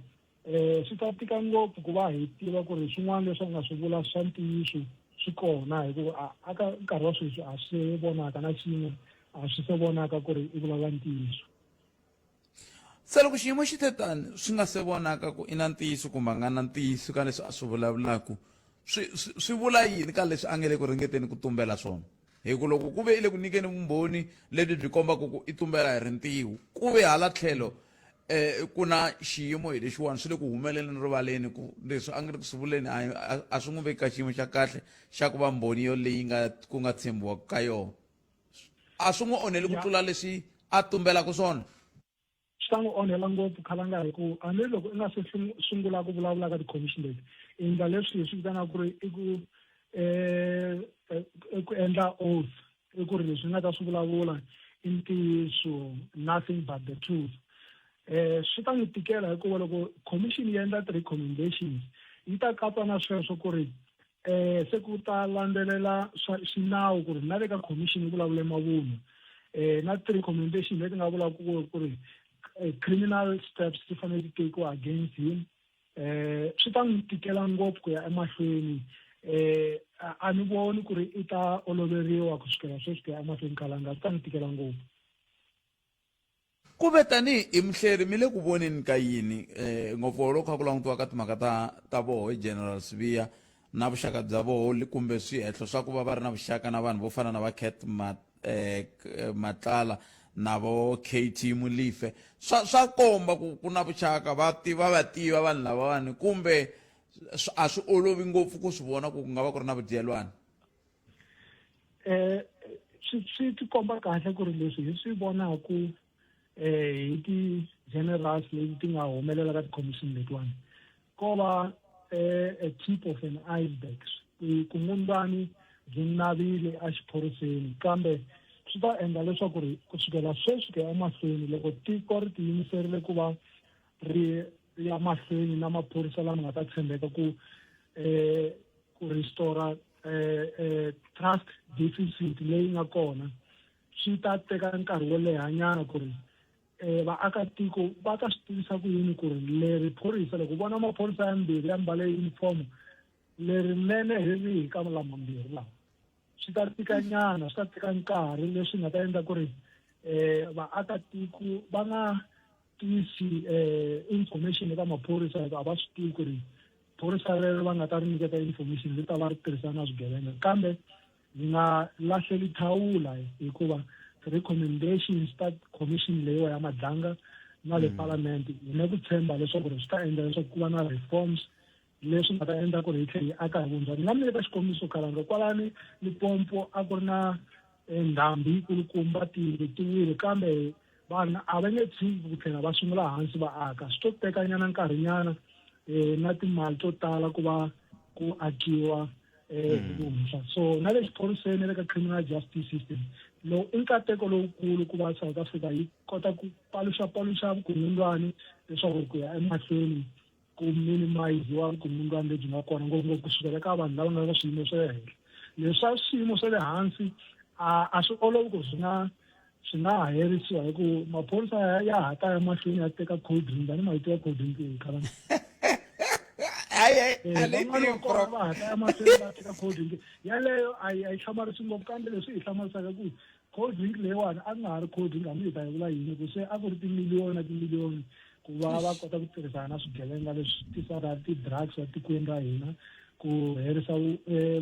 swi ta tika ngopfu ku va hi tiva ku ri swin'wana leswi a nga swi vula swa ntiyiso swi kona hikuva aka nkarhi wa sweswi a swi vonaka na xin'we a swi se vonaka ku ri i vulavula ntiyiso se loko xiyimo xi te tani swi nga se vonaka ku i na ntiyiso kumbe a nga na ntiyiso ka leswi a swi vulavulaku swi vula yini ka leswi a nge le ku ringeteni ku tumbela swona hi ku loko ku ve i le ku nyikeni vumbhoni lebyi byi kombaka ku i tumbela hi rintiho ku ve hala tlhelo ku na xiyimo hi lexiwani swi le ku humeleleni rivaleni ku leswi a nga ri ku swi vuleni a swi n'wi veki ka xiyimo xa kahle xa ku va mbhoni yo leyi ku nga tshembiwa ka yona a swi n'wi onheli ku tlula leswi a tumbelaka swona swi ta n'wi onhela ngopfu khalanga hi ku hambiloko i nga se sungula ku vulavula ka ti-commission leti i endla leswi hi swi vitanaka ku ri i ku endla oath i ku ri leswi nga ta swi vulavula i ntiyiso nothing but the truth swi ta n'wi tikela hikuva loko commission yi endla ti-recommendations yi ta katsa na sweswo ku ri se ku ta landzelela xinawu ku ri na le ka commission yi vulavule mavunwa na ti-recommendation leti nga vulaka ku ri criminal steps ti fanele ti tekiwa against him swi ta n'wi tikela ngopfu ku ya emahlweni a ni voni ku ri i ta oloveriwa ku sukela sweswi ku ya emahlweni kalanga swi ta n'wi tikela ngopfu ku ve tanihi hi muhleri mi le ku voneni ka yini ngopfu loko kha ku langutiwa ka timhaka ta voho hi general Sibiya na vuxaka bya voho kumbe swihehlo swa ku va va ri na vuxaka na vanhu vo fana na va Cat Matlala na vo KT Molefe swa komba ku na vuxaka va va tiva vanhu lavawani kumbe a swi olovi ngopfu ku swi vona ku nga va ku ri na vudyelwani swi tikomba kahle ku ri leswi hi swi vonaku hi ti-generals leti ti nga humelela ka ti-commission letiwani ko va a tip of an iceberg kungundzwani byi navile a xiphoriseni kambe swi ta endla leswaku ri kusukela sweswi ku ya emahlweni loko tiko ri tiyimiserile ku va ri ya mahlweni na maphorisa lama nga ta tshembeka ku restore trust deficit leyi nga kona swi ta teka nkarhi wo lehanyana ku ri vaakatiko va ta swi tivisa ku yini ku ri leri phorisa loko vona maphorisa yambirhi ya mbale uniform lerinene hi rihi ka lamambirhi lawa swi ta tikanyana swi ta teka nkarhi leswi nga ta endla ku ri vaakatiko va nga tisi information eka maphorisa a va swi tivi ku ri phorisa rero va nga ta ri nyiketa information ri ta va ri tirhisana na swigevenga kambe hi nga lahleli thawula hikuva recommendations ta commission leyiwa ya madlanga na le parliament hi na ku tshemba leswaku ri swi ta endla leswaku ku va na reforms leswi nga ta endla ku ri hi tlhela hi aka hi vundzeni nga mi nyika xikombiso kalanga kwalani Limpopo a ku ri na ndhambi yikulukumba tiyindlu tiwile kambe vanhu a va nge tshiki ku tlhela va sungula hansi va aka swi to tekanyana nkarhinyana na timali to tala ku va ku akiwa vuntshwa so na le xiphoriseni le ka criminal justice system lowu i nkateko lowukulu ku va South Africa yi kota ku paluxa vukungundzwani leswaku ku ya emahlweni ku minimize-wa vukungundzwani lebyi nga kona ngopfungopfu kusukela ka vanhu lava nga ka swiyimo swa le henhla leswa swiyimo swa le hansi a swi olovi ku swi nga ha herisiwa hi ku maphorisa ya ha ta ya mahlweni ya teka code ring tani mahiti ya code ring kala va ha ta ya mahlweni va teka code ring yaleyo a yi hlamarisi ngopfu kambe leswi hi hlamarisaka ku code ring leyiwani a nga ha ri code ring hambi hi ta yi vula yini ku se a ku ri timiliyoni ku va va kota ku tirhisana na swigevenga leswi tisaka ti-drugs etikweni ra hina ku herisa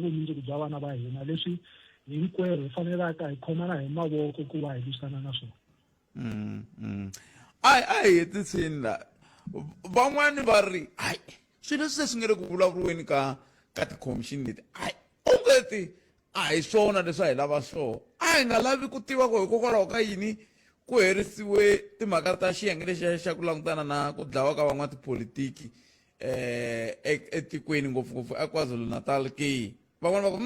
vumundzuku bya vana va hina leswi hinkwerhu hi fanelaka hi khomana hi mavoko ku va hi lwisana na swona a hi hetiseni la van'wani va ri hayi swilo swi nga le ku vulavuriweni ka ti-commission leti hayi ongeti a hi swona leswi a hi lava swona a hi nga lavi ku tiva ku hikokwalaho ka yini ku herisiwe timhaka ta xiyenge lexiya xa ku langutana na ku dlawa ka van'wana tipolitiki etikweni ngopfungopfu eKwaZulu Natal ke van'wana va ku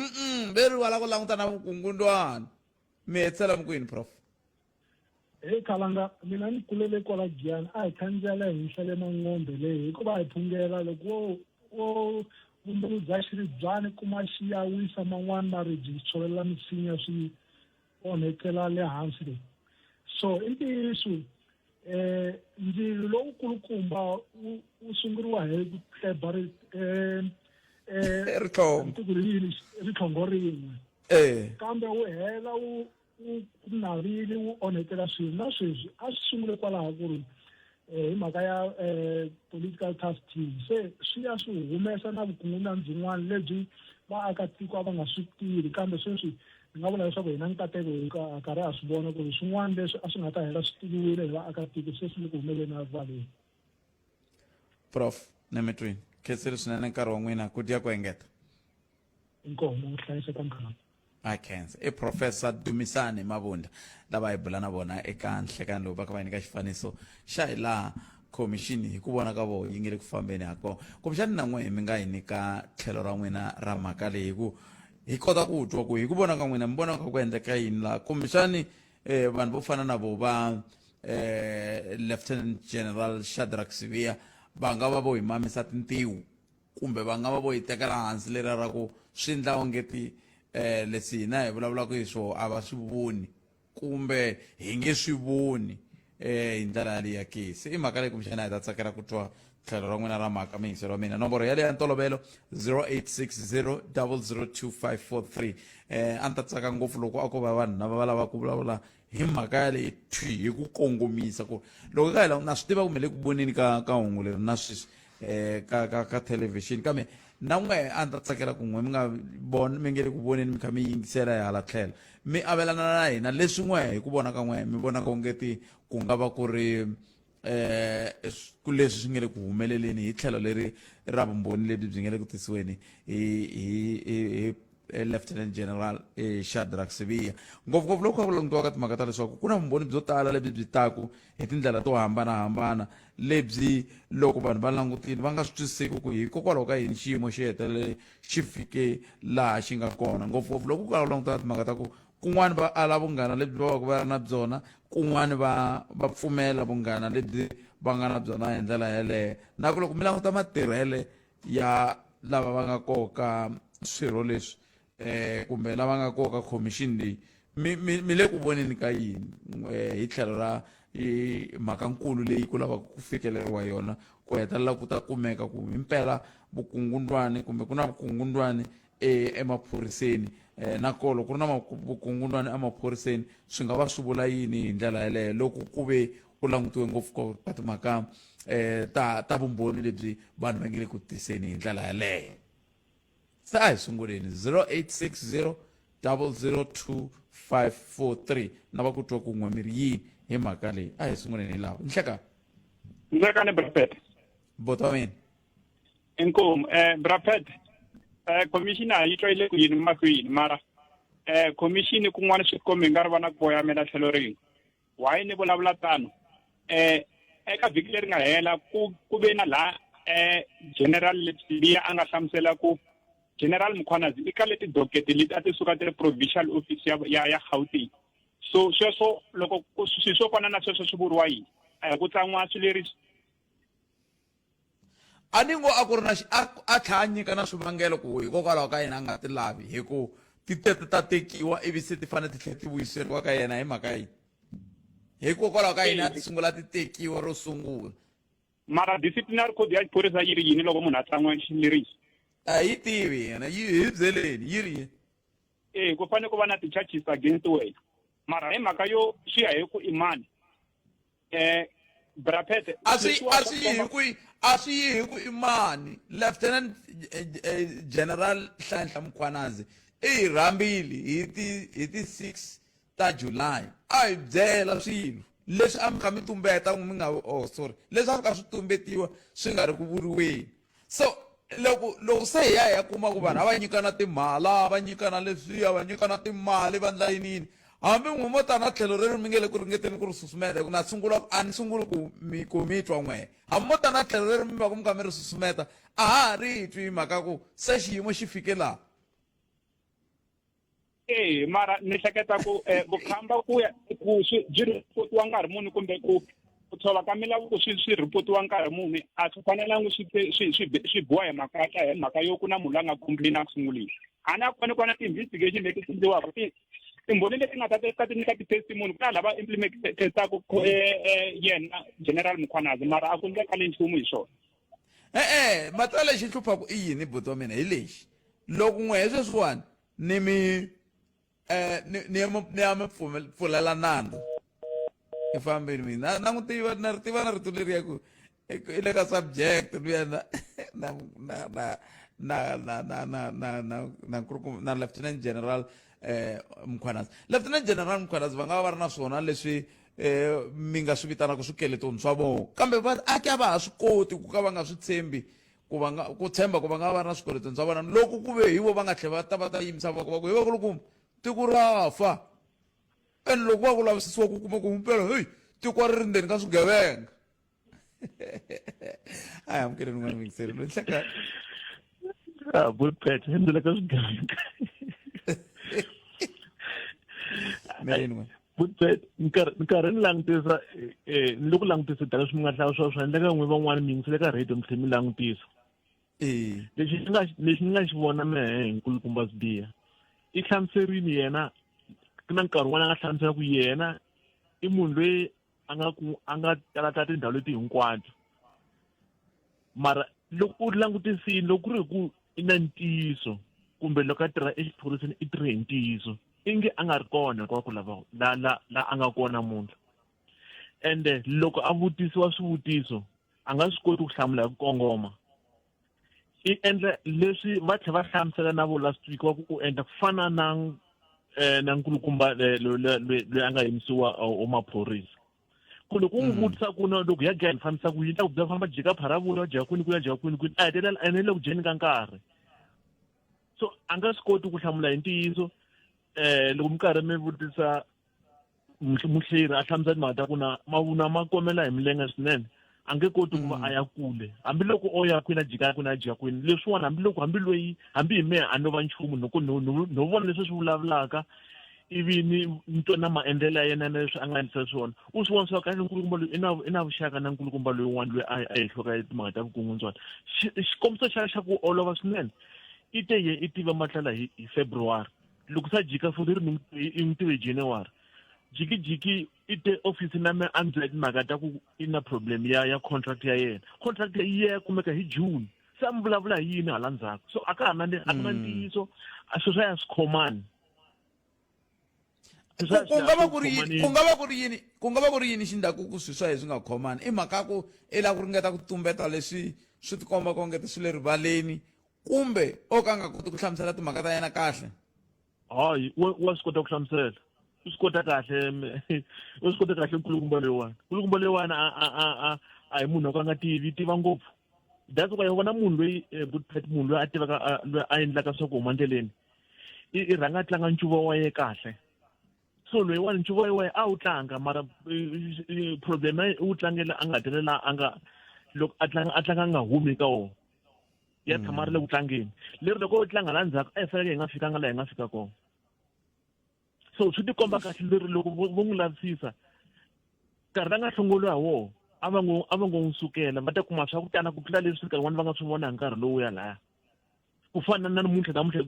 veri va lava ku languta na vukungundwana mi hetsela kwini prof? Khalanga mina ni kulele kwala Giyani a hi khandziya le henhla le Mangombe leyi hikuva hi phungela loko wo vumbirhi bya xiribyani kuma xi ya wisa man'wani maribye tshovelela misinya swi onhetela le hansi leyi. So i ntiyiso ndzilo lowukulukumba wu sunguriwa hi ku hleba rihlongo rin'we kambe wu hela wu navile wu onhetela swilo na sweswi a swi sungule kwalaho ku ri hi mhaka ya political task team se swi ya swi humesa na vukungundwani byin'wana lebyi vaakatiko a va nga swi tivi kambe sweswi ni nga vula leswaku hi na nkateko hi karhi a swi vona ku ri swin'wana leswi a swi nga ta hela swi tiviwile hi vaakatiko se swi le ku humeleni a rivaleni. Prof Nemetwini khenseli swinene nkarhi wa n'wina ku tiya ku engeta. Inkomo hlayiseka nkarhi. Khensa i Professor Dumisani Mabunda lava hi bula na vona eka nhlekani lowu va ka va nyika xifaniso xa hi laha khomixini hi ku vona ka vona yi nge le ku fambeni ha kona kumbexani na n'we mi nga hi nyika tlhelo ra n'wina ra mhaka leyi hi ku hi kota ku twa ku hi ku vona ka n'wina mi vona ka ku endleka yini laha kumbexani vanhu vo fana na vo va Lieutenant General Shadrack Sibiya va nga va vo hi mamisa tintiho kumbe va nga va vo hi tekela hansi leriya ra ku swi endla ongeti leswi hina hi vulavulaka hi swona a va swi voni kumbe hi nge swi voni hi ndlela yaleyo ke se i mhaka leyi kumbexana hi ta tsakela ku twa tlhelo ra n'wina ra mhaka miyingiselo wa mina nomboro yaleyo ya ntolovelo 0860 002 543 a ni ta tsaka ngopfu loko a ko va vanhu lava va lava ku vulavula hi mhaka yaleyi hi ku kongomisa ku loko ka hi na swi tiva kumbe le ku voneni ka hungu leri na sweswi ka thelevhixini kambe na n'we a ni ta tsakela ku n'we mi nge le ku voneni mi kha mi yingisela hi hala tlhelo mi avelana na hina leswi n'we hi ku vona ka n'we mi vonaka ongeti ku nga va ku ri ku leswi swi nge le ku humeleleni hi tlhelo leri ra vumbhoni lebyi byi nge le ku tisiweni hi Lieutenant General Shadrack Sibiya ngopfungopfu loko a langutiwa ka timhaka ta leswaku ku na vumbhoni byo tala lebyi byi taku hi tindlela to hambanahambana lebyi loko vanhu va langutile va nga swi twisiseki ku hikokwalaho ka yini xiyimo xi hetelele xi fike laha xi nga kona ngopfungopfu loko ku ka langutiwa timhaka ta ku kun'wana va ala vunghana lebyi va va ri na byona kun'wana va pfumela vunghana lebyi va nga na byona hi ndlela yeleyo na ku loko mi languta matirhele ya lava va nga koka swirho leswi kumbe lava nga koka khomixini leyi mi le ku voneni ka yini hi tlhelo ra mhakankulu leyi ku lava ku fikeleriwa yona ku hetelela ku ta kumeka ku himpela vukungundwani kumbe ku na vukungundwani emaphoriseni nakolo ku ri na vukungundwani emaphoriseni swi nga va swi vula yini hi ndlela yeleyo loko ku ve ku langutiwe ngopfu ka timhaka ta vumbhoni lebyi vanhu va nge le ku tiseni hi ndlela yeleyo. Se a hi sunguleni 0860 002 543 na va ku twa ku n'we miri yini hi mhaka leyi a hi sunguleni hi lawa nhlekani Brapet bota mina inkomu Brapet commissioner yi twa ku yini makwini mara commission kun'wana swi kombi nga ri va na ku voyamela tlhelo rin'we why ni vulavula tano eka vhiki leri nga hela ku ve na laha General Sibiya a nga hlamusela ku General Mkhwanazi i ka leti dokete leti a ti suka ti ri provincial office ya Gauteng so sweswo loko swi swo fana na sweswo swi vuriwa yini a hi ku tsan'wa swileriso a ni ngo a ku ri na a tlha a nyika na swivangelo ku hikokwalaho ka yena a nga ti lavi hi ku ti tete ta tekiwa ivi se ti fanele ti tlhela ti vuyiseriwa ka yena hi mhaka yini hikokwalaho ka yena a ti sungula ti tekiwa ro sungula mara disciplinary code ya xiphorisa yi ri yini loko munhu a tsan'wa xileriso a yi tivi yena hi byeleni yi ri yini ku fanele ku va na ti-charges against wena mara hi mhaka yo swi ya hi ku imani Brapet a swi yi hi ku imani Lieutenant General Nhlanhla Mkhwanazi i hi rhambili hi ti 6 ta July a hi byela swilo leswi a mi kha mi tumbeta mi nga leswi a swi kha swi tumbetiwa swi nga ri ku vuriweni so loko se hi ya kuma ku vanhu a va nyikana timali va nyikana leswiya va nyikana timali va ndla yinini hambi n'we mo ta na tlhelo leri mi nge le ku ringeteni ku ri susumeta ku na sungula a ni sunguli ku mi twa n'we hambi mo ta na tlhelo leri mi va ku mi kha mi ri susumeta a ha ri twi mhaka ku se xiyimo xi fike laha mara ni hleketa ku vukhamba ku ya ku byi ripotiwa nkarhi muni kumbe ku tshova ka milavuko swi ripotiwa nkarhi muni a swi fanelangi swi boha hi mhaka yo ku na munhu la nga complain ku sunguleni a na kona ti-investigation leti tindliwaka timbhoni leti nga ta ti nyika ti-testimony ku na lava implementaku yena general Mukhwanazi mara a ku ndleka le nchumu hi swona matra lexi hluphaku i yini buti wa mina hi lexi loko n'we hi sweswiwani ni ya mi pfulela nandzu i fambeni mina na n'wi tiva na ri tiva na rito leriya ku i le ka subject luya na lieutenant general Mukhwanazi. Lieutenant general Mukhwanazi va nga va ri na swona leswi mi nga swi vitanaka swikeletoni swa vona kambe va ake a va ha swi koti ku ka va nga swi tshembi ku tshemba ku va nga va ri na swikeletoni swa vona loko ku ve hi vo va nga tlhela va ta yimisa va ku hi va ku loko tiko ra fa ene loko va ku lavisisiwa ku kuma ku mpela heyi tiko ri ri ndzeni ka swigevenga a hi amukeleni n'wana mingiseri loyi hlekani Bullpet endzela ka swigevenga Bullpet nkarhi ni langutisa ni loko langutisa ta leswi mi nga hlaya swa endleka n'we van'wana mi yingisele ka radio mi tlhela mi langutisa lexi ni nga xi vona mehe hi nkulukumba Sibiya i hlamuserini yena ku na nkarhi wun'wana a nga hlamusela ku yena i munhu loyi a nga talata tindhawu leti hinkwato mara loko u langutisini loko ku ri ku i na ntiyiso kumbe loko a tirha exiphoriseni i tirhe hi ntiyiso inge a nga ri kona hinkwako la a nga kona munhu ende loko a vutisiwa swivutiso a nga swi koti ku hlamula hi ku kongoma i endla leswi va tlhela va hlamusela na vo last week wa ku endla ku fana na nkulukumba loyi a nga yimisiwa maphorisa ku loko u n'wi vutisa ku na loko ya gaya ni fambisa ku yini ta ku bya famba jika pharavula jika kwini ku ya jika kwini a hetelela a le ku dyeni ka nkarhi so a nga swi koti ku hlamula hi ntiyiso loko mi karhi mi vutisa muhleri a hlamusela timhaka ta ku na mavunwa ma komela hi milenge swinene a nge koti ku va a ya kule hambiloko o ya kwini a jika kwini a jika kwini leswiwani hambi hi mehe a no va nchumu no vona leswi swi vulavulaka ivi ni twa na maendlelo ya yena na leswi a nga endlisa swona u swi vona swa kahle nkulukumba loyi i na vuxaka na nkulukumba loyin'wana loyi a hi hloka timhaka ta vukungundzwana xikombiso xa ku olova swinene i te ye i tiva matlala hi February loko sa jika futhi ri i n'wi tive January jikijiki i te ofisi na me a ni byela timhaka ta ku i na problem ya contract ya yena contract yi ya kumeka hi June se a mi vulavula hi yini hala ndzhaku so a ka ha na ntiyiso a sweswo ya swi khomani ku nga va ku ri yini xi ndlaku ku swi swa hi swi nga khomani i mhaka ku i la ku ringeta ku tumbeta leswi swi tikomba ku ngeti swi le rivaleni kumbe o ka nga koti ku hlamusela timhaka ta yena kahle hayi wa swi kota ku hlamusela u swi kota kahle nkulukumba leyiwani a hi munhu wa ku a nga tiva ngopfu that's why vona munhu loyi munhu loyi a tivaka loyi a endlaka swa ku huma ndleleni i rhanga a tlanga ncuva wa ye kahle so loyiwani ncuva wa ye a wu tlanga mara problem u tlangela a nga hetelela loko a tlanga a nga humi ka wona ya tshama ri le ku tlangeni leri loko u tlanga la ndzhaku a hi fanele hi nga fikanga laha hi nga fika kona so swi tikomba kahle leri loko vo n'wi lavisisa nkarhi la nga hlongoliwa hi wona a va ngo n'wi sukela va ta kuma swa ku tala ku tlula leswi nkarhi wani va nga swi vona hi nkarhi lowuya lahaya ku fana na namuntlha se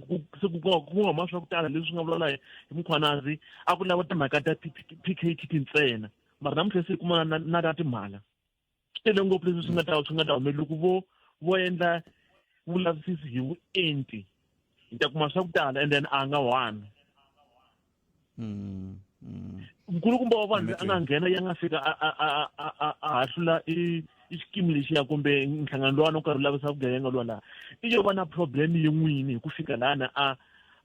ku nga huma swa ku tala leswi nga vulavula hi Mukhwanazi a ku lava timhaka ta PKT ntsena mara namuntlha se kuma na timhala swi tele ngopfu leswi swi nga ta humelela loko vo endla vulavisisi hi vuenti hi ta kuma swa ku tala and then a nga wani nkulukumba wa vanhu a nga nghena ya nga fika a hlula i xikimi lexiya kumbe nhlangano lowani u karhi u lavisa vugevenga luwa laha i yo va na problem yin'wini hi ku fika lana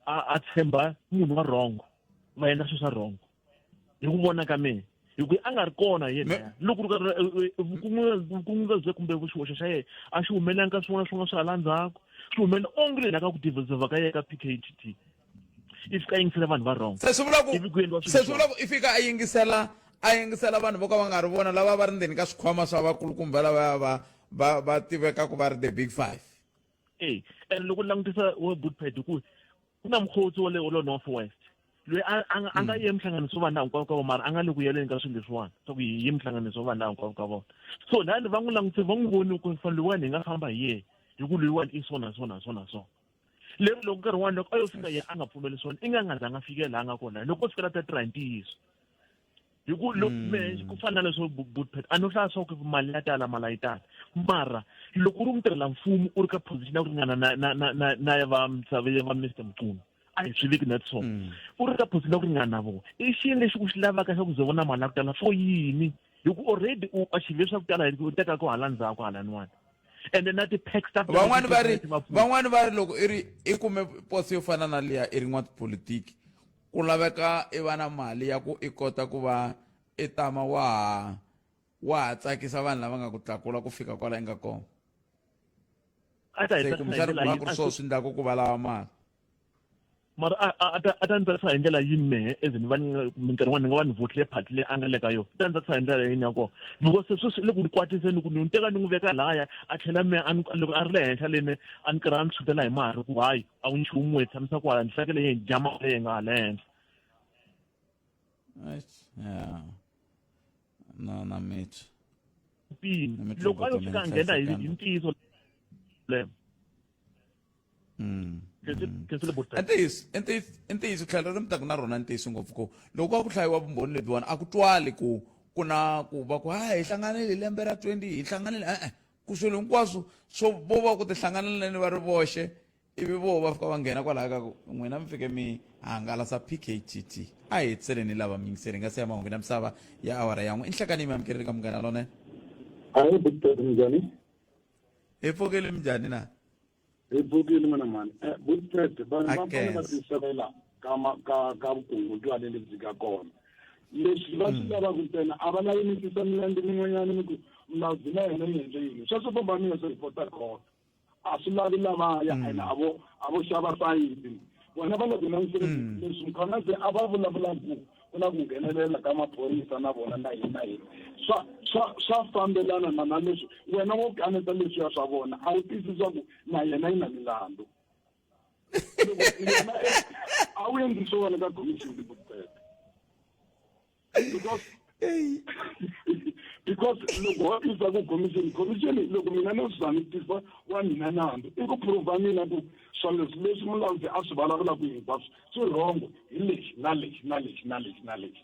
a tshemba munhu wa wrong va endla swilo swa wrong hi ku vona ka mehe hi ku a nga ri kona yena loko vukungudzebyi kumbe vuxihoxo xa yena a xi humelelanga ka swin'wana swi hala ndzhaku swi humelela onge le ka ku divisiva ka yena ka PKT ifika yingisela vanhu va wrong se swi vula ku Ivi ku endliwa swilo se swi vula ku i fika a yingisela vanhu vo ka va nga ri vona lava va ri ndzeni ka swikhwama swa vakulukumba lava va tiveka ku va ri the big five. And loko langutisa wo Bootpet ku na mkhotsi wa le North West loyi a nga ye mihlanganiso va na hinkwavo ka vona mara a nga le ku yeleni ka swilo leswiwani swa ku hi mihlanganiso va na hinkwavo ka vona so lani va n'wi langutise va n'wi voni ku fanele loyiwani hi nga famba hi yena hi ku loyiwani i so lero loko nkarhi wani loko a yo fika yena a nga pfumeli swona i nga zanga fikela a nga kona loko fikela ta tirha hi ntiyiso hi ku ku fana na leswo Bootpet a no hlaya swa ku mali ya tala mali yi tala mara loko u ri mutirhela mfumo u ri ka position ya ku ringana na ya va misave va Mr Mchunu a hi swi viki na so u ri ka position ya ku ringana na vona i xilo lexi ku xi lavaka xa ku ze vona mali ya ku tala for yini hi ku already u achieve swa ku tala hi ku teka ku hala ndzhaku halaniwani and then na ti-pack stuff van'wani va ri loko i kume poso yo fana na liya i ri n'watipolitiki ku laveka i va na mali ya ku i kota ku va i tama wa ha tsakisa vanhu lava nga ku tlakula ku fika kwala i nga kona se kumbexani ku va ku ri swona swi endlaka ku va lava mali mara a ta ndzi tsarisa hi ndlela yini mehe ezini minkarhi wani ni nga va ni votile phati leyi a nga le ka yona ta ndzi tsarisa hi ndlela yini ya kona because sweswi le ku ni kwatiseni ku ni n'wi teka ni n'wi veka lahaya a tlhela mehe loko a ri le henhla leni a ni karhi a ni tshutela hi mari ku hayi a wu nchumu hi tshamisa ku hala ni fanekele hi dya mali leyi nga hala henhla no na mithu pini loko a yo fika a nghena hi ntiyiso le ntiyiso tlhelo ri mi taku na rona ntiyiso ngopfu ku loko a ku hlayiwa vumbhoni lebyiwani a ku twali ku na ku va ku hi hlanganile hi lembe ra 20 hi hlanganile ku swilo hinkwaswo swo vo va ku ti hlanganeleni va ri voxe ivi vo va fika va nghena kwalaha ka ku n'wina mi fike mi hangalasa PKTT a hi hetiseni lava mi yingiseri nga se ya mahungu na misava ya awara yan'we i nhlakani mi amukeleli ka munghana lone hayi Bootpet njhani hi pfukile minjhani na hi pfukile mana mani Bootpet vanhu va fanele va tisevela ka vukungundzwana lebyi ka kona leswi va swi lavaka ntsena a va lavi mi tisa milenge min'wanyana mi ku milawu na hina yi endle yini sweswo famba mi ya swi ripota kona a swi lavi lavaya and avo xava sayiti vona va le ku langutiseni leswi mukhalabye a va vulavula ku na ku nghenelela ka maphorisa na vona na hina swa fambelana na leswi wena wo kaneta leswiya swa vona a wu twisisa ku na yena yi na milandzu a wu endli swona ka commission Bootpet because loko wa tisa ku commission loko mina no swi tisa wa mina nandzu i ku prova mina ku swilo leswi mulawuri a swi vulavula ku hinkwaswo swi rhongo hi lexi na lexi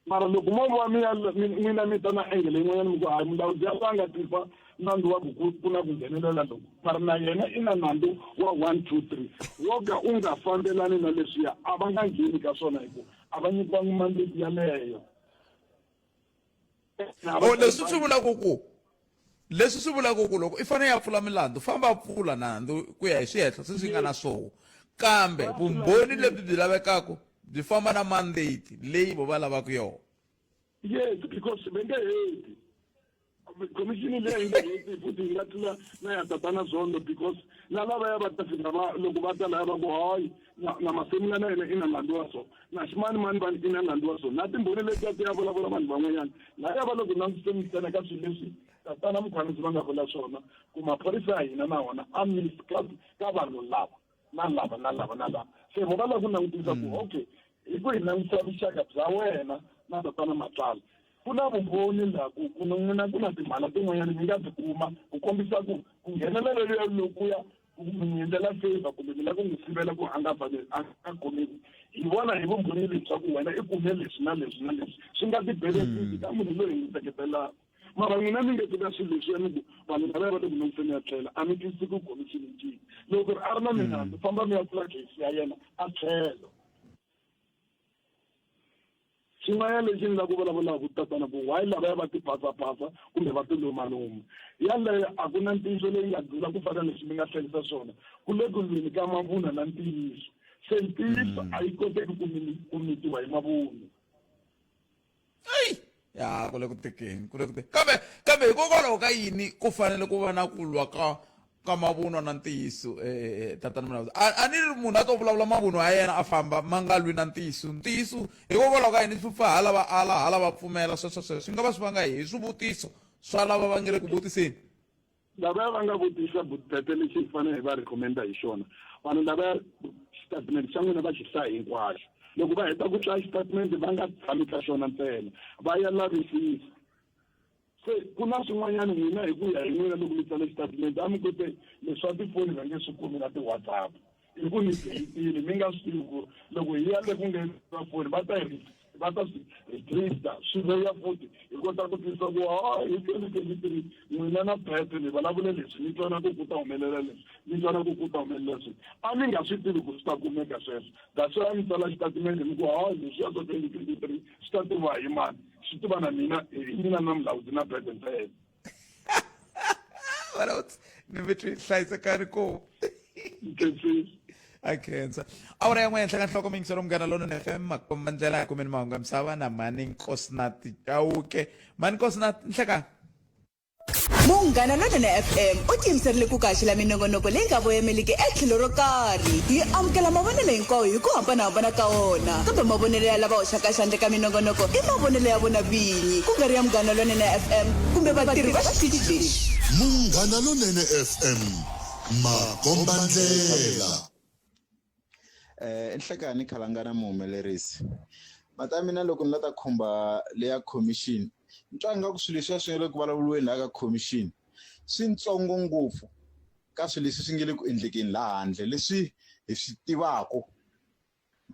mara loko mo va mina mi ta na engele yin'wanyana mi ku hayi mulawuri ya va nga tisa nandzu wa ku na ku nghenelela loko mara na yena i na nandzu wa 1 2 3 wo ka u nga fambelani na leswiya a va nga ngheni ka swona hikuva a va nyikiwangi mandate yaleyo leswi swi vulaka ku loko i fanele ya pfula milandzu famba a pfula nandzu ku ya hi swihehlo swi nga na swoho kambe vumbhoni lebyi byi lavekaka byi famba na mandate leyi vo va lavaka yona yes because ve nge heti commission leyi nga heti futhi yi nga tlula na ya tatana zondo because na lavaya va ta fika loko va ta laya va ku hayi na masemula na yena i na nandzu wa so na ximanimani vanhu i na nandzu wa so na timbhoni leti a ti ya vulavula vanhu van'wanyana na ya va loko langutiseni ntsena ka swilo leswi tatana mukhanisi va nga vula swona ku maphorisa ya hina na wona a ka vanhu lava na lava se vo va lava ku langutisa ku okay hi ku hi langutisa vuxaka bya wena na tatana Matlala ku na vumbhoni laha ku na timhala tin'wanyana mi nga ti kuma ku kombisa ku nghenelela lokuya mi endlela favor kumbe mi lava ku n'wi sivela ku a nga kumeki hi vona hi vumbhoni lebyi ku wena i kume leswi na leswi swi nga ti-benefit ka munhu loyi hi n'wi seketelaka mara n'wina mi nge tiva swilo leswiyani ku vanhu lava va le ku langutiseni ya tlhela a mi twisisi ku commission ncini loko a ri na minandzu famba mi ya pfula case ya yena a tlhelo xin'wanyana lexi ni la ku vulavulaka ku tatana ku why lavaya va tiphasapasa kumbe va tilumaluma yaleyo a ku na ntiyiso leyi nga dlula ku fana leswi mi nga hlayisa swona ku le ku lweni ka mavunwa na ntiyiso se ntiyiso a yi koteki ku mitiwa hi mavunwa ya ku le ku tekeni kambe hikokwalaho ka yini ku fanele ku va na ku lwa ka ka mavunwa na ntiyiso tatana Mulaudzi a ni ri munhu a to vulavula mavunwa ya yena a famba ma nga lwi na ntiyiso hikokwalaho ka yini swi pfa hala va pfumela sweswo swi nga va swi vanga hi swivutiso swa lava va nge le ku vutiseni lava va nga vutisa butete lexi fanele va recommenda hi xona vanhu lava statement xa n'wina va xi hlaya hinkwaxo loko va heta ku hlaya xitatimende va nga tshami ka xona ntsena va ya lavisisa se ku na swin'wanyana n'wina hi ku ya hi n'wina loko mi tsala xitatimende a mi kote leswa tifoni va nge swi kumi na ti-WhatsApp hi ku ni beyitile mi nga swi tivi ku loko hi ya le ku nghenisa foni va ta swi register swi veya futhi hi kota ku tisa ku hi 2023 n'wina na pete ni vulavule leswi ni twana ku ta humelela leswi ni twana ku ta humelela leswi a mi nga swi tivi ku swi ta kumeka sweswo that's why mi tsala xitatimende mi ku leswiya swa 2023 swi ta tiva hi mani swi tiva na mina na Mulaudzi na pete ntsena Mulaudzi ni vitwi hlayisekani ko a khensa awara yan'we henhla ka nhloko mingiselo Munghana Lonene FM makomba ndlela ya kumeni mahungu ya misava na mani Nkosinathi Chauke mani Nkosinathi nhlekani Munghana Lonene FM u tiyimiserile ku kaxela minongonoko leyi nga voyameliki etlhelo ro karhi yi amukela mavonelo hinkwawo hi ku hambanahambana ka wona kambe mavonelo ya lava hoxaka xandla ka minongonoko i mavonelo ya vona vinyi ku nga ri ya Munghana Lonene FM kumbe vatirhi va xitichi lexi Munghana Lonene FM makomba ndlela enhlekani khalangana muhumelerisi mata mina loko ni lata khumba leya commission ntwanga ku swilo leswi swi nga le ku vulavuliweni laha ka commission swi ntsongo ngopfu ka swilo leswi swi nga le ku endlekeni laha handle leswi hi swi tivako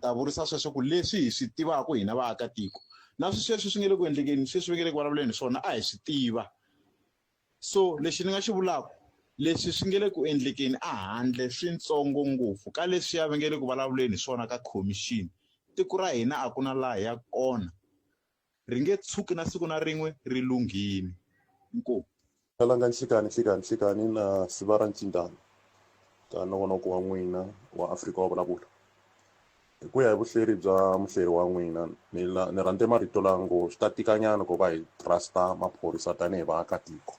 ta vurisa sweswo ku leswi hi swi tivako hina vaakatiko na sweswi swi nga le ku endlekeni sweswi nga le ku vulavuleni swona a hi swi tiva so lexi ni nga xi vulaka leswi swi nga le ku endlekeni a handle swi ntsongo ngopfu ka leswi ya vengele ku vulavuleni swona ka commission tiko ra hina a ku na laha ya kona ri nge tshuki na siku na rin'we ri lunghini inkomu kalanga nxikani na siva ra ncindano ka nongonoko wa n'wina wa Afrika wa vulavula hi ku ya hi vuhleri bya muhleri wa n'wina ni rhandze marito lango swi ta tikanyana ku va hi trusta maphorisa tanihi vaakatiko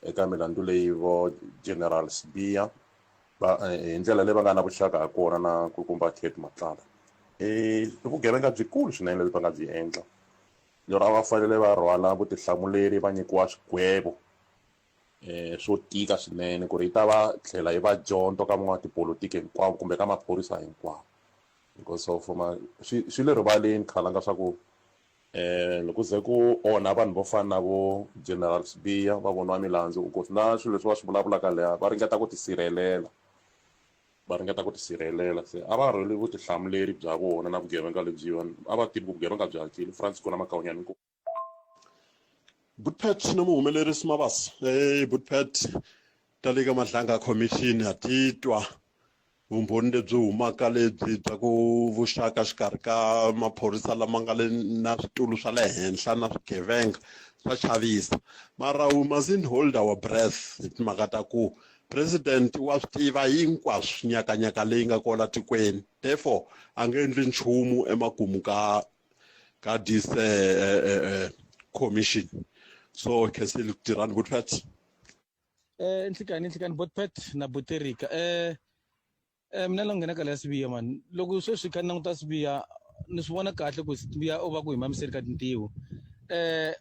eka milandzu leyi vo General Sibiya hi ndlela leyi va nga na vuxaka ha kona na nkulukumba Kate Matlala vugevenga byikulu swinene lebyi va nga byi endla lero a va fanele va rhwala vutihlamuleri va nyikiwa swigwevo swo tika swinene ku ri yi ta va tlhela yi va dyondzo ka van'watipolitiki hinkwavo kumbe ka maphorisa hinkwavo because of swi le rivaleni khalanga swa ku loko ze ku onha vanhu vo fana na vo General Sibiya va voniwa milandzu na swilo leswi va swi vulavulaka leha va ringeta ku tisirhelela se a va rhweli vutihlamuleri bya vona na vugevenga lebyiwani a va tivi vugevenga byi hakile Francis Kona Makawunyani ku Butpet na muhumelerisi Mabasa Butpet ta le ka Mahlanga Commission ha titwa vumbhoni lebyi humaka lebyi bya ku vuxaka xikarhi ka maphorisa lama nga le na switulu swa le henhla na swigevenga swa chavisa mara we mustn't hold our breath hi timhaka ta ku president wa swi tiva hinkwaswo nyakanyaka leyi nga kona tikweni therefore a nge endli nchumu emakumu ka this commission so khensile ku tirhani Butpet nhlikani Butpet na Buterika mina lo nghena ka la Sibiya man loko sweswi kha ni languta Sibiya ni swi vona kahle ku Sibiya o va ku hi mamiseri ka tintiho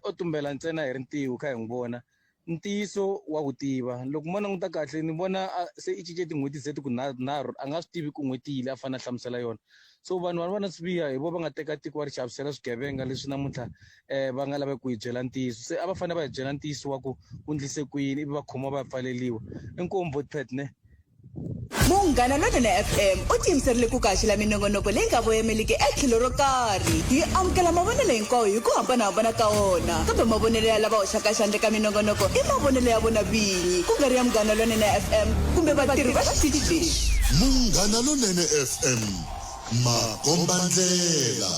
o tumbela ntsena hi rintiho kha hi n'wi vona ntiyiso wa wu tiva loko mo languta kahle ni vona se i cince tin'hweti zeti ku nharhu a nga swi tivi ku n'hweti yile a fanele a hlamusela yona so vanhu va vona Sibiya hi vo va nga teka tiko va ri xavisela swigevenga leswi namuntlha va nga laveki ku hi byela ntiyiso se a va fanele va hi byela ntiyiso wa ku ndlise ku yini ivi va khoma va pfaleliwa inkomu Butpet ne Munghana Lonene FM u tiyimiserile ku kaxela minongonoko leyi nga voyameliki etlhelo ro karhi yi amukela mavonelo hinkwawo hi ku hambanahambana ka wona kambe mavonelo ya lava hoxaka xandla ka minongonoko i mavonelo ya vona vinyi ku nga ri ya Munghana Lonene FM kumbe vatirhi va xitichi lexi Munghana Lonene FM makomba ndlela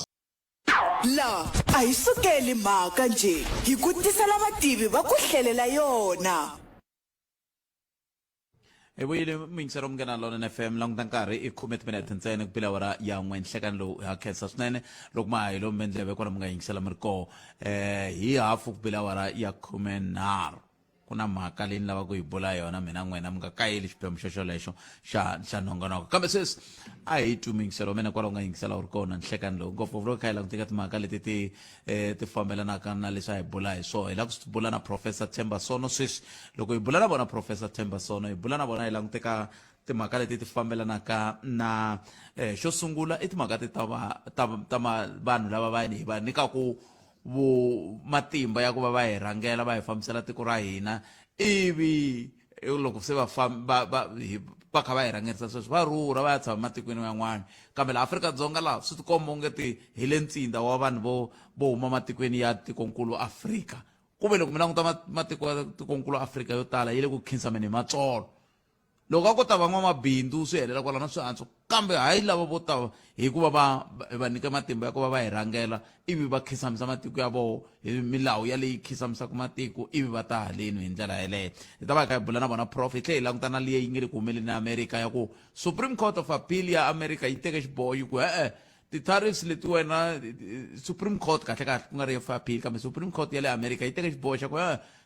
la a hi sukeli mhaka nje hi ku tisela vativi va ku hlelela yona vuyile mingiselo Munghana Lonene FM languta nkarhi i 10 minute ntsena ku bila awara ya n'we nhlekani lowu ha khensa swinene loko ma ha hi lombendleve kona mi nga yingisela mi ri koho hi hafu ku bila awara ya 13 kuna mhaka leyi ni lava ku yi bula yona mina n'wina mi nga kayeli xiphemu xexolexo xa nongonoko kambe sweswi a hi twi mingiselo mina kwalaho nga yingisela u ri kona nhlekani lowu ngopfungopfu loko kha hi langutika timhaka leti ti fambelanaka na leswi a hi bula hi swona hi lava ku bula na Professor Themba Sono sweswi loko hi bula na vona Professor Themba Sono hi bula na vona hi languteka timhaka leti ti fambelanaka na xo sungula i timhaka ti ta vanhu lava va nyikaku matimba ya ku va hi rhangela va hi fambisela tiko ra hina ivi loko se va kha va hi rhangerisa sweswi va rhurha va ya tshama matikweni yan'wana kambe laha Afrika-Dzonga laha swi tikomba ongeti hi le ntsinda wa vanhu vo huma matikweni ya tikonkulu Afrika kumbe loko mi languta matiko ya tikonkulu Afrika yo tala yi le ku khinsameni hi matsolo loko a ko ta van'wamabindzu swi helela kwala na swiantswo kambe hayi lava vo ta hikuva va nyika matimba ya ku va hi rhangela ivi va khisamisa matiko ya vona hi milawu ya leyi khizamisaka matiko ivi va ta haleni hi ndlela yeleyo hi ta va hi kha hi bula na vona prof hi tlhe hi langutana leyi yi nge le ku humeleni Amerika ya ku Supreme Court of Appeal ya Amerika yi teke xiboho yi ku ti-tariffs leti wena Supreme Court kahle ku nga ri for appeal kambe Supreme Court ya le Amerika yi teke xiboho xa ku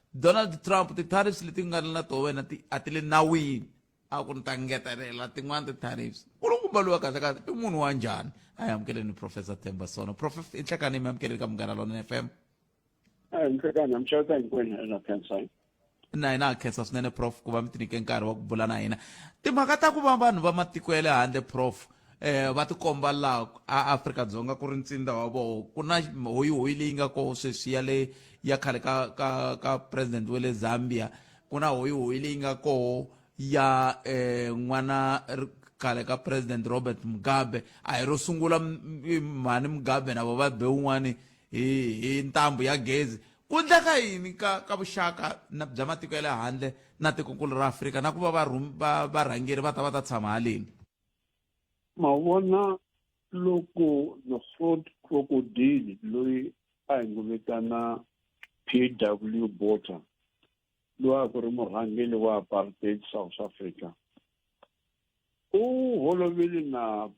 Donald Trump ti-tariffs leti nga na to wena a ti le nawini a ku ni ta ngetelela tin'wana ti-tariffs kulukumba luwa kahle i munhu wa njhani a hi amukeleni Professor Themba Sono prof i nhlekani mi amukeleni ka Munghana Lonene FM nhlekani amxaka hinkwenu na khensa na hina khensa swinene prof ku va mi tinike nkarhi wa ku bula na hina timhaka ta ku va vanhu va matiko ya le handle prof va tikomba laha Afrika-Dzonga ku ri ntsinda wa vona ku na hoyihoyi leyi nga koho sweswi ya khale ka president wa le Zambia ku na hoyihoyi leyi nga koho ya n'wana khale ka president Robert Mugabe a hi ro sungula mhani Mugabe na va be un'wani hi ntambu ya gezi ku endleka yini ka vuxaka bya matiko ya le handle na tikonkulu ra Afrika na ku va varhangeri va ta tshama haleni ma vona loko Nofrod Crocodile loyi a hi n'wi vitana P.W. Botha loyi a ku ri murhangeri wa apartheid South Africa u holovile na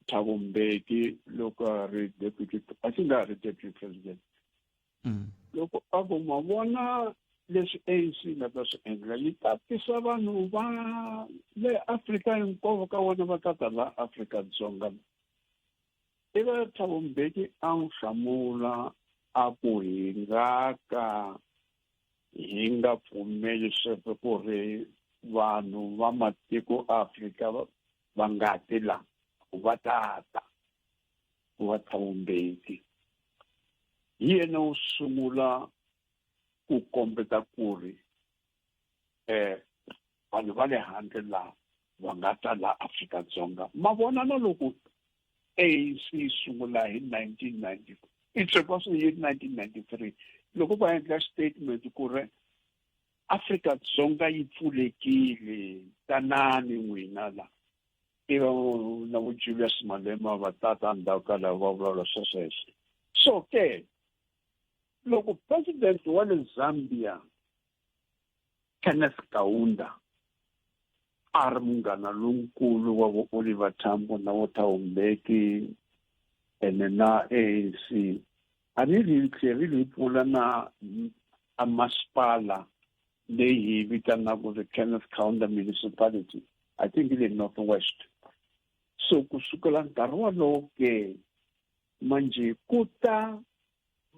Thabo Mbeki loko a ri deputy president loko a ku ma vona leswi ANC nga ta swi endla yi ta tisa vanhu va le Afrika hinkwavo ka vona va tata la Afrika-Dzonga iva Thabo Mbeki a n'wi hlamula a ku hi nga pfumeli sweswo ku ri vanhu va matiko Afrika va nga ti la va tata wa Thabo Mbeki hi yena u sungula ku kombeta ku ri vanhu va le handle laha va nga ta la Afrika-Dzonga ma vona na loko ANC sungula hi 1990 hi 1993 loko va endla statement ku ri Afrika-Dzonga yi pfulekile tanani n'wina la iva na vo Julius Malema va tata ndhawu ka lava va vulavula swesweswo so ke loko president wa le Zambia Kenneth Kaunda a ri munghana lonkulu wa vo Oliver Tambo na vo Thabo Mbeki ene na ANC a ri pfula na a masipala leyi hi vitanaka the Kenneth Kaunda municipality I think in the northwest so kusukela nkarhi walowo ke manje ku ta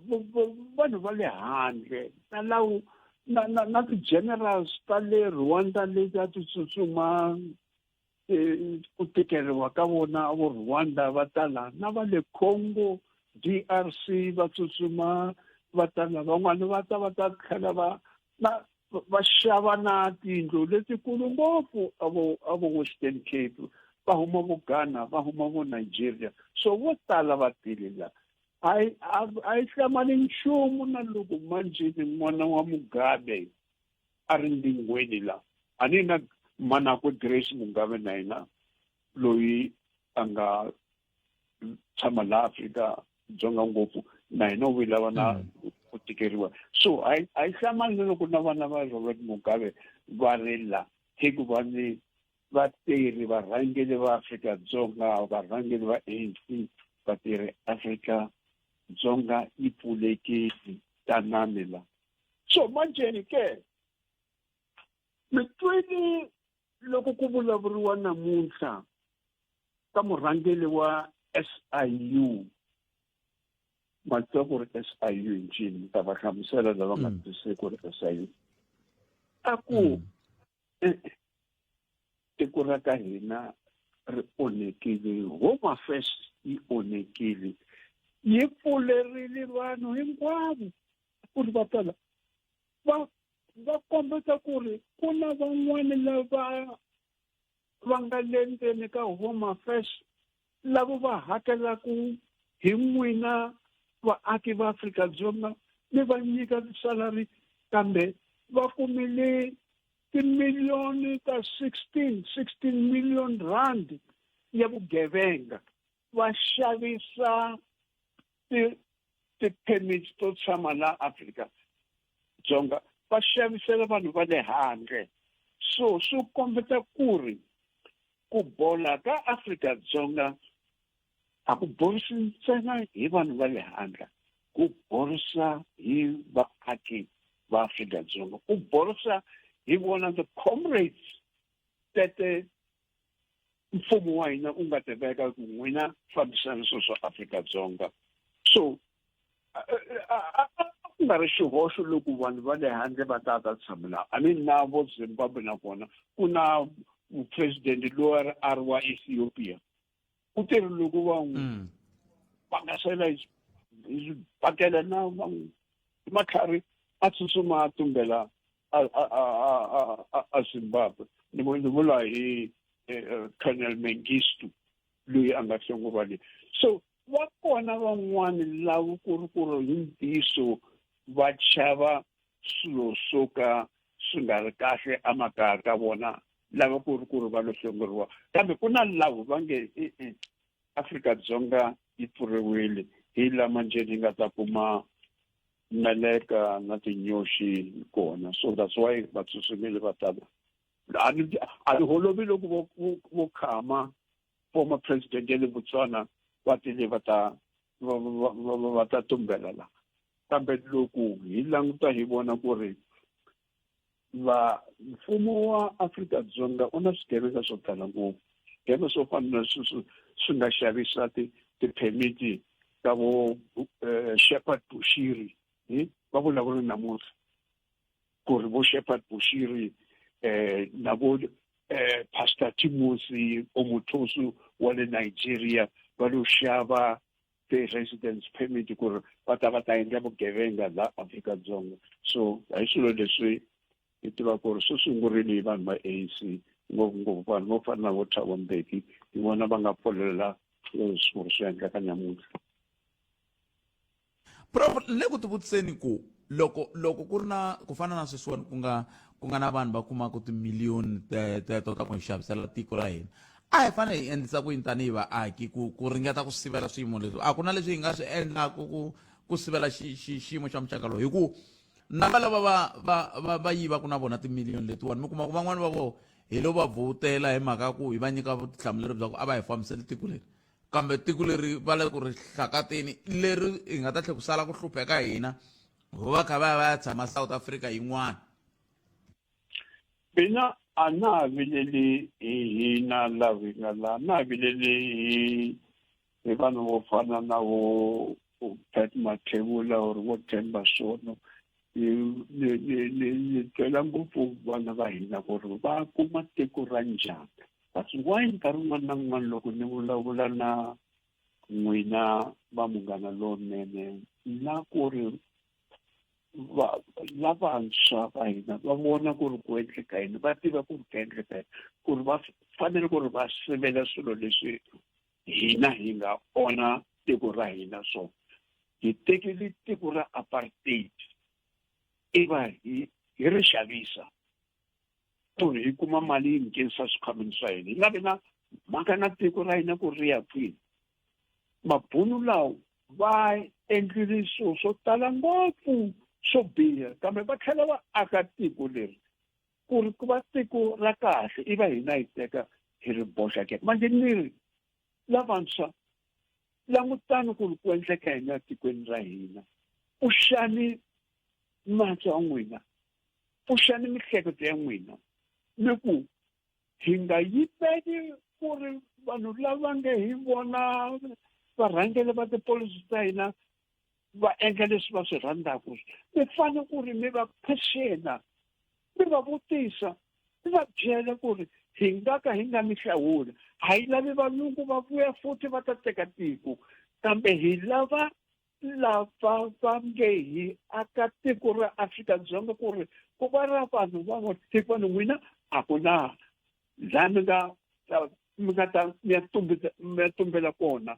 vanhu va le handle na lawo na ti-generals ta le Rwanda leti a ti tsutsuma ku tekeriwa ka vona vo Rwanda va tala na va le Congo DRC va tsutsuma va tala van'wani va ta tlhela va xava na tindlu letikulu ngopfu a vo Western Cape va huma vo Ghana va huma vo Nigeria so vo tala va tile la a yi hlamali nchumu na loko manje ni n'wana wa Mugabe a ri ndingweni la a ni na manako Grace Mugabe na yena loyi a nga tshama la Afrika-Dzonga ngopfu na yena u lava na ku tikeriwa so a yi hlamali loko na vana va Robert Mugabe va rila hikuva ni vatirhi varhangeri va Afrika-Dzonga varhangeri va ANC vatirhi Afrika-Dzonga yi pfulekile tanani la so manjeni ke mitwini loko ku vulavuriwa namuntlha ka murhangeli wa SIU matwa ku ri SIU njini ta va hlamusela lava nga twisisi ku ri SIU a ku tiko ra ka hina ri onhekile Home Affairs yi onhekile yi pfulerile vanhu hinkwavo ku ri va tala va kombeta ku ri ku na van'wana lava va nga le ndzeni ka Home Affairs lava va hakelaka hi n'wina vaaki va Afrika-Dzonga ni va nyika salary kambe va kumile timiliyoni ta 16 million rand ya vugevenga va xavisa ti-permits to tshama la Afrika-Dzonga va xavisela vanhu va le handle so swi kombeta ku ri ku bola ka Afrika-Dzonga a ku borisi ntsena hi vanhu va le handle ku borisa hi vaaki va Afrika-Dzonga ku borisa hi vona the comrades that mfumo wa hina u nga teveka ku n'wina fambisana swilo swa Afrika-Dzonga so ku nga ri xihoxo loko vanhu va le handle va ta tshamela I mean na vo Zimbabwe na kona ku na president loyi a ri wa Ethiopia u tirhi loko va n'wi pangasela pakela na matlhari a tsutsuma a tumbela a Zimbabwe ni vula hi Colonel Mengistu loyi a nga hlongorwani so wa kona van'wani lava ku ri hi ntiyiso va chava swilo swo ka swi nga ri kahle emakaya ka vona lava ku ri va lo hlongoriwa kambe ku na lava va nge Afrika-Dzonga yi pfuriwile hi lama njeni nga ta kuma meleka na tinyoxi kona so that's why va tsutsumile va tala a ni holovi loko vo khama former president ya le Botswana va tile va ta tumbela la kambe loko hi languta hi vona ku ri mfumo wa Afrika-Dzonga u na swigevenga swo tala ngopfu swigevenga swo fana na swi nga xavisa ti-permit ka vo Shepherd Bushiri va vulavula namuntlha ku ri vo Shepherd Bushiri na vo Pastor Timothy Omotosu wa le Nigeria va lo xava ti-residence permit ku ri va ta endla vugevenga la Afrika-Dzonga so hi swilo leswi hi tiva ku ri swi sungurile hi vanhu va ANC ngopfungopfu vanhu vo fana na vo Thabo Mbeki hi vona va nga pfulelela swilo swi endleka namuntlha Prof le ku tivutiseni ku loko ku ri na ku fana na sweswiwani ku nga na vanhu va kumaka timiliyoni teto ta ku hi xavisela tiko ra hina a hi fanele hi endlisa ku yini tanihi vaaki ku ringeta ku sivela swiyimo leswi a ku na leswi hi nga swi endlaka ku sivela xiyimo xa muxaka lowu hi ku na valava va yivaku na vona timiliyoni letiwani mi kuma ku van'wani va vo hi lo va vhotela hi mhaka ku hi va nyika vutihlamuleri bya ku a va hi fambiseli tiko leri kambe tiko leri va le ku ri hlakateni leri hi nga ta tlhe ku sala ku hlupheka hina ho va kha va ya tshama South Africa yin'wana mina a na ha vileli hina lava hi nga laha na ha vileli hi vanhu vo fana na vo Pat Mathebula or vo Themba Sono ni twela ngopfu vana va hina ku ri va kuma tiko ra njhani kasi why nkarhi wun'wana na wun'wana loko ni vulavula na n'wina va Munghana Lonene na ku ri lavantshwa va hina va vona ku ri ku endleka yini va tiva ku ri ku endleka yini ku ri va fanele ku ri va sivela swilo leswi hina hi nga ona tiko ra hina so hi tekile tiko ra apartheid iva hi ri xavisa ku ri hi kuma mali hi nghenisa swikhwameni swa hina hi nga vi na mhaka na tiko ra hina ku ri ya kwini mabunu lawa va endlile swilo swo tala ngopfu swo biha kambe va tlhela va aka tiko leri ku ri ku va tiko ra kahle iva hina hi teka hi ri boxa ke manje ni ri lavantshwa langutani ku ri ku endleka hina tikweni ra hina u xani matso a n'wina pfuxani mihleketo ya n'wina ni ku hi nga yipeli ku ri vanhu lava nge hi vona varhangeli va tipolisi ta hina va endla leswi va swi rhandzaka mi fanele ku ri mi va phexela mi va vutisa mi va byela ku ri hi nga ka hi nga mi hlawuli a hi lavi valungu va vuya futhi va ta teka tiko kambe hi lava va nge hi aka tiko ra Afrika-Dzonga ku ri ku va ra vanhu van'wana tiko vanhu n'wina a ku na laha mi nga ta mi ya tumbela kona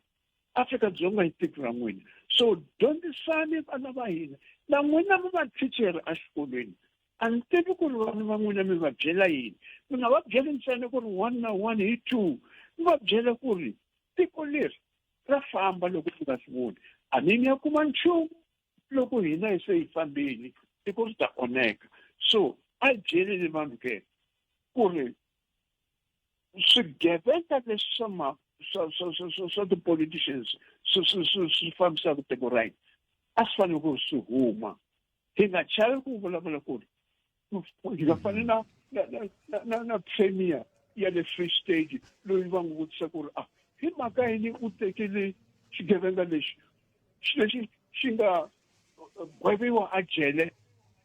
Afrika-Dzonga hi tiko ra n'wina so dyondzisani vana va hina na n'wina mi va thichere exikolweni a ni tivi ku ri vana va n'wina mi va byela yini mi nga va byeli ntsena ku ri 1 na 1 hi 2 mi va byela ku ri tiko leri ra famba loko mi nga swi voni a ni ya kuma nchumu loko hina hi se hi fambile tiko ri ta onheka so a hi byeleni vanhu ke ku ri swigevenga leswi swa ti-politicians swi fambisaka tiko ra hina a swi fanele ku ri swi huma hi nga chavi ku vulavula ku ri hi nga fani na premier ya le Free State loyi va n'wi vutisa ku ri hi mhaka yini u tekele xigevenga lexi xi nga gweviwa a jele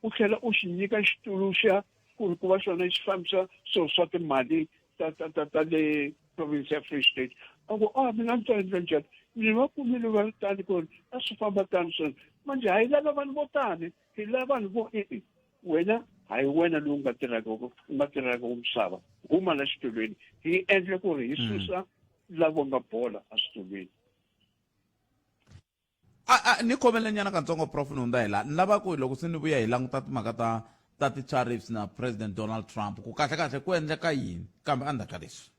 u tlhela u xi nyika xitulu xa ku ri ku va xona xi fambisa swilo swa timali ta le province ya Free State a ku mi nga ni ta endla njhani ni va kumile va tani ku ri a swi famba tani swona manje a hi lava vanhu vo tani hi lava vanhu vo wena a hi wena lowu nga tirhaka misava huma la xitulweni hi endle ku ri hi susa lavo nga bola a xitulweni ni khomele nyana katsongo prof nunda hi la ni lava ku loko se ni vuya hi languta timhaka ta ti-tariffs na president Donald Trump ku kahlekahle ku endleka yini kambe endzhaku ka leswi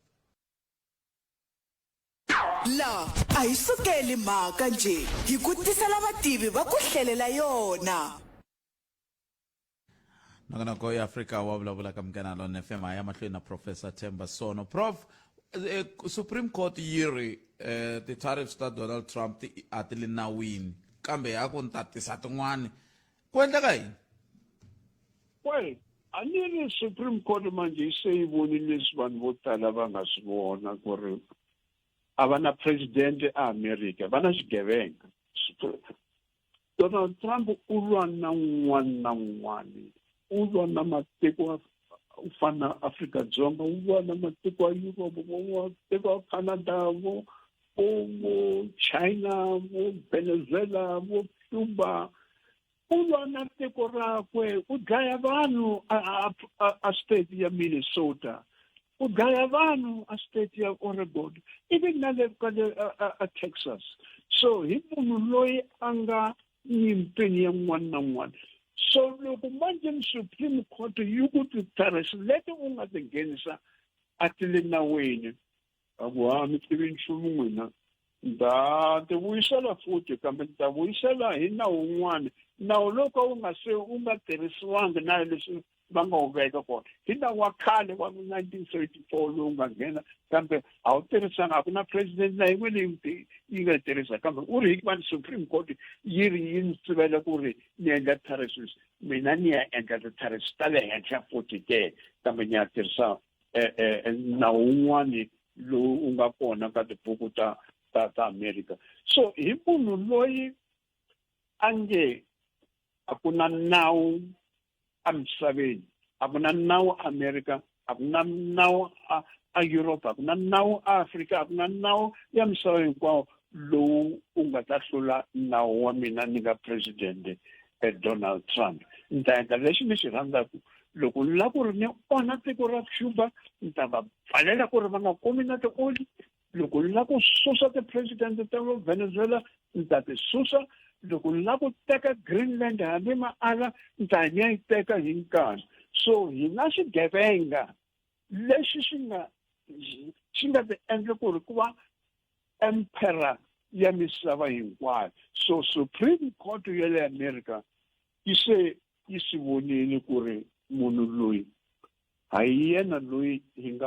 la a hi sukeli mhaka nje hi ku tisela vativi va ku hlelela yona nakanako ya Afrika wa vulavula ka Mkanalo FM ya mahlweni na Professor Themba Sono. Prof, Supreme Court yiri ti-tariffs ta Donald Trump a ti le nawini kambe ya ku ntatisa tin'wani ku endleka yini? Well, a ni ri Supreme Court manje yi se yi vonile leswi vanhu vo tala va nga swi vona ku ri a va na president America va na xigevenga. Donald Trump u lwa na un'wana na un'wana u lwa na matiko u fana na Afrika-Dzonga u lwa na matiko ya Europe matiko ya Canada vo China vo Venezuela vo Cuba u lwa na tiko rakwe u dlaya vanhu a state ya Minnesota u dlaya vanhu a state ya Oregon even na le ka Texas so hi munhu loyi a nga nyimpini ya n'wana na n'wana so loko manje Supreme Court yi ku ti-tariffs leti u nga ti nghenisa a ti le nawini a ku mi tivi nchumu n'wina nda ti vuyisela futhi kambe ni ta vuyisela hi nawu wun'wana nawu loko u nga tirhisiwangi na leswi va nga wu veka kona hi nawu wa khale wa 1934 lowu nga nghena kambe a wu tirhisanga a ku na president na yin'we leyi yi nga tirhisa kambe u ri hi Supreme Court yi ri yi ni sivela ku ri ni endla tariffs mina ni ya endla ti-tariffs ta le henhla futhi ke kambe ni ya tirhisa nawu wun'wana lowu u nga kona ka tibuku ta America so hi munhu loyi a nge a ku na nawu emisaveni a ku na nawu America a ku na nawu a Europe a ku na nawu Africa a ku na nawu ya misava hinkwawo lowu u nga ta hlula nawu wa mina ni nga president Donald Trump ni ta endla lexi ni xi rhandzaka loko ni lava ku ri ni onha tiko ra Cuba ni ta va pfalela ku ri va nga kumi na tioli loko ni lava ku susa ti-president ta Venezuela ni ta ti susa loko ni lava ku teka Greenland hambi maala ni ta ni ya yi teka hi nkarhi so hi na xigevenga lexi xi nga ti endla ku ri ku va emperor ya misava hinkwayo so Supreme Court ya le America yi swi vonile ku ri munhu loyi a hi yena loyi hi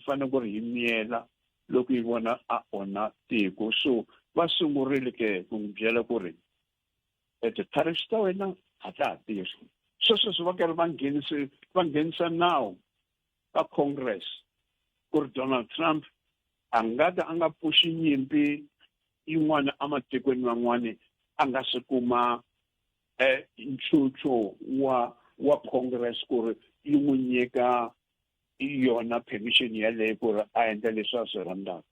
fanele ku ri hi miyela loko hi vona a onha tiko so va sungurile ke ku n'wi byela ku ri ti-tariffs ta wena a ta ha tirhi sweswo swi va karhi va nghenisa nawu ka congress ku ri Donald Trump a nga ta a nga puxi nyimpi yin'wana ematikweni man'wana a nga se kuma nchucho wa congress ku ri yi n'wi nyika yona permission yaleyo ku ri a endla leswi a swi rhandzaka.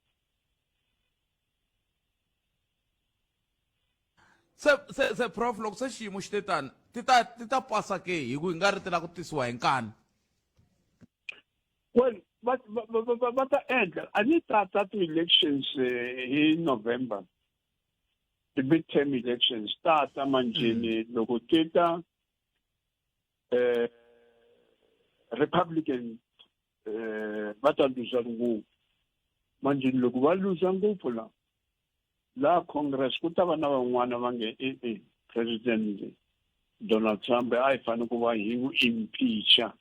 se prof loko se xiyimo xi te tani ti ta pasa ke hi ku hi nga ri ti la ku tisiwa hi nkani? Well, va ta endla a ni ta ti-elections hi November, ti-midterm elections ta manjeni loko ti ta Republican va ta luza ngopfu manjeni loko va luza ngopfu la Congress ku ta va na van'wana va nge President Donald Trump a yi fanele ku va hi n'wi impeacha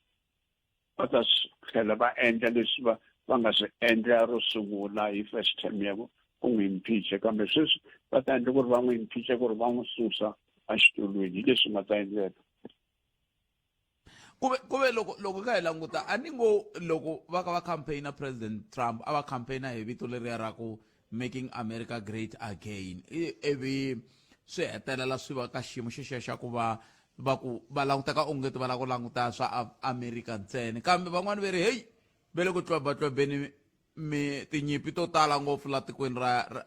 va ta tlhela va endla leswi va nga swi endla ro sungula hi first term ya ku n'wi impeacha kambe sweswi va ta endla ku ri va n'wi impeacha ku ri va n'wi susa exitulweni hi leswi nga ta endleka. kuve loko ka hi languta a ni ngo loko va ka va campaigna President Trump a va campaigna hi vito leriya ra ku making America great again ivi swi hetelela swi va ka xiyimo xexiya xa ku va languteka ongeti va lava ku languta swa America ntsena kambe van'wani va ri heyi ve le ku twabatwabeni tinyimpi to tala ngopfu la tikweni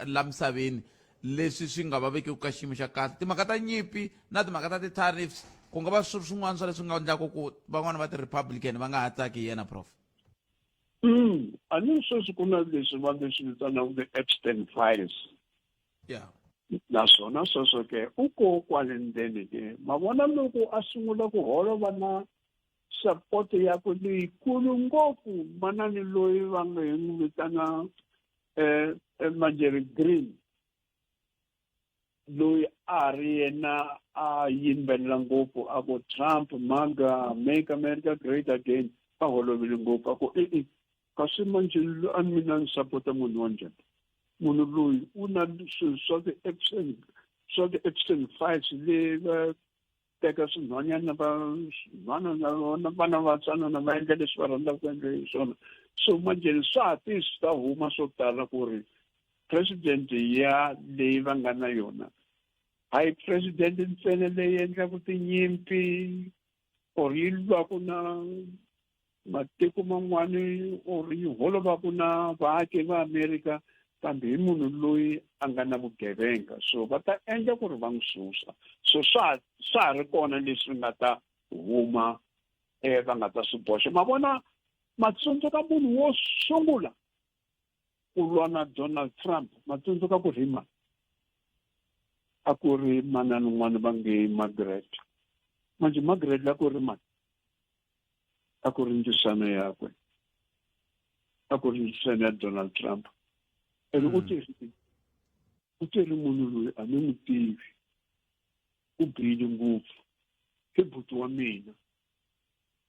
la misaveni leswi swi nga va vekiku ka xiyimo xa kahle timhaka ta nyimpi na timhaka ta ti-tariffs ku nga va swin'wana swa leswi nga endlaku ku van'wana va ti-Republican va nga ha tsaki yena prof? A ni sweswi ku na leswi va leswi vitanaku the-Epstein files naswona sweswo ke u ko kwale ndzeni ke ma vona loko a sungula ku holova na support yakwe leyikulu ngopfu manani loyi va nga hi n'wi vitana Marjorie Green loyi a ri yena a yimbelela ngopfu a ku Trump MAGA make America great again a holovile ngopfu a ku kasi manje a mina ni sapota munhu wa njhani munhu loyi u na swilo swa ti-Epstein files leyi va teka swinhwanyana na vana vatsanana va endla leswi va rhandzaka ku endla hi swona so manjeni swa ha tisi ta huma swo tala ku ri president ya leyi va nga na yona a hi president ntsena leyi endlaku tinyimpi or yi lwaku na matiko man'wani or yi holovaku na vaaki va America kambe hi munhu loyi a nga na vugevenga so va ta endla ku ri va n'wi susa so swa ha ri kona leswi nga ta huma va nga ta swi boxa ma vona matsundzuka munhu wo sungula ku lwa na Donald Trump matsundzuka ku rima a ku ri manani un'wana va nge Margaret manje Margaret la ku ri mani a ku ri ndzisano yakwe a ku ri ndzisano ya Donald Trump u teri munhu loyi a ni n'wi tivi u bihile ngopfu i buti wa mina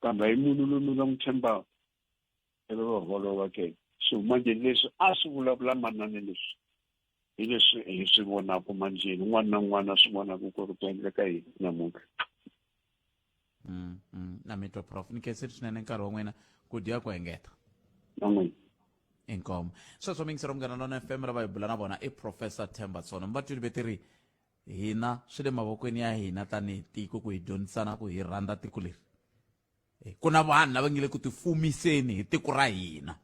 kambe hi munhu loyi mi nga n'wi tshembaka ivi va holova ke so manje leswi a swi vulavula manani leswi hi leswi hi swi vonaka manjeni n'wana na n'wana swi vonaka ku ri ku endleka yini namuntlha. Na mi twa prof ni khensa swinene nkarhi wa n'wina ku dya ku hengeta na n'wina inkomo sweswo mingisero munghana lona FM ra va hi bula na vona i Professor Themba Tsona muvatwini vetiri hina swi le mavokweni ya hina tanihi tiko ku hi dyondzisana ku hi rhandza tiko leri ku na vanhu lava nge le ku tifumiseni hi tiko ra hina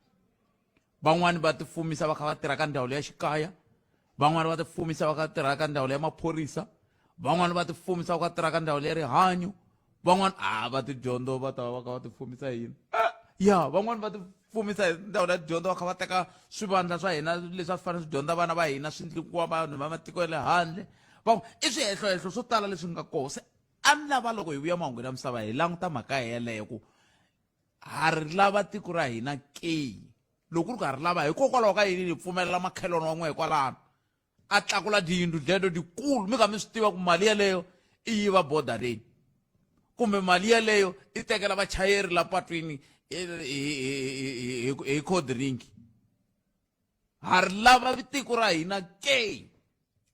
van'wani va tifumisa va kha va tirha ka ndhawu ya xikaya van'wani va tifumisa va kha tirha ka ndhawu ya maphorisa van'wani va tifumisa va kha tirha ka ndhawu ya rihanyo van'wani va tidyondzo va ta va kha va tifumisa hina van'wani va tifumisa hi ndhawu ya dyondzo va kha va teka swivandla swa hina leswi a swi fanele swi dyondza vana va hina swi ndlikiwa vanhu va matiko ya le handle i swihenhlohehlo swo tala leswi nga koho se a ni lava loko hi vuya mahungweni ya misava hi languta mhaka yeleyo ku ha ri lava tiko ra hina ke loko ri nga ri lava hikokwalaho ka yini hi pfumelela makhelwana wa n'we hikwalano a tlakula tiyindlu dleto dikulu mi kha mi swi tiva ku mali yeleyo i yiva bodareni kumbe mali yeleyo i tekela vachayeri la patwini hi code ring ha ri lava tiko ra hina ke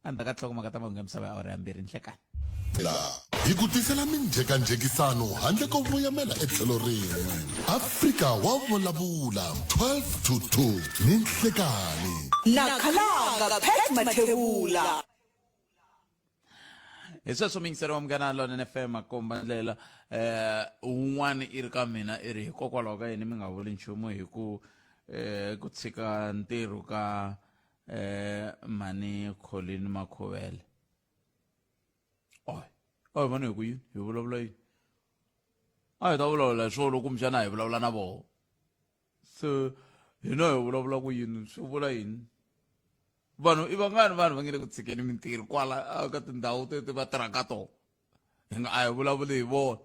endzhaku ka nhloko mhaka ta mahungu ya misava ya awara ya mbirhi nhlekani. hi ku tisela minjhekanjhekisano handle ko voyamela etlhelo rin'we. Afrika wa vulavula 12 to 2 ni Nhlekani na Khalanga Pat Mathebula. Hi sweswo mingisero wa Munghana Lonene FM akomba ndlela un'wana i ri ka mina i ri hikokwalaho ka yini mi nga vuli nchumu hi ku tshika ntirho ka mani Colin Makhuvele. Oy mani hi ku yini hi vulavula yini a hi ta vulavula swo loko mxana hi vulavula na vona se hina hi vulavula ku yini swi vula yini vanhu i vangani vanhu va nge le ku tshikeni mintirho kwala ka tindhawu teti va tirha ka tona a hi vulavuli hi vona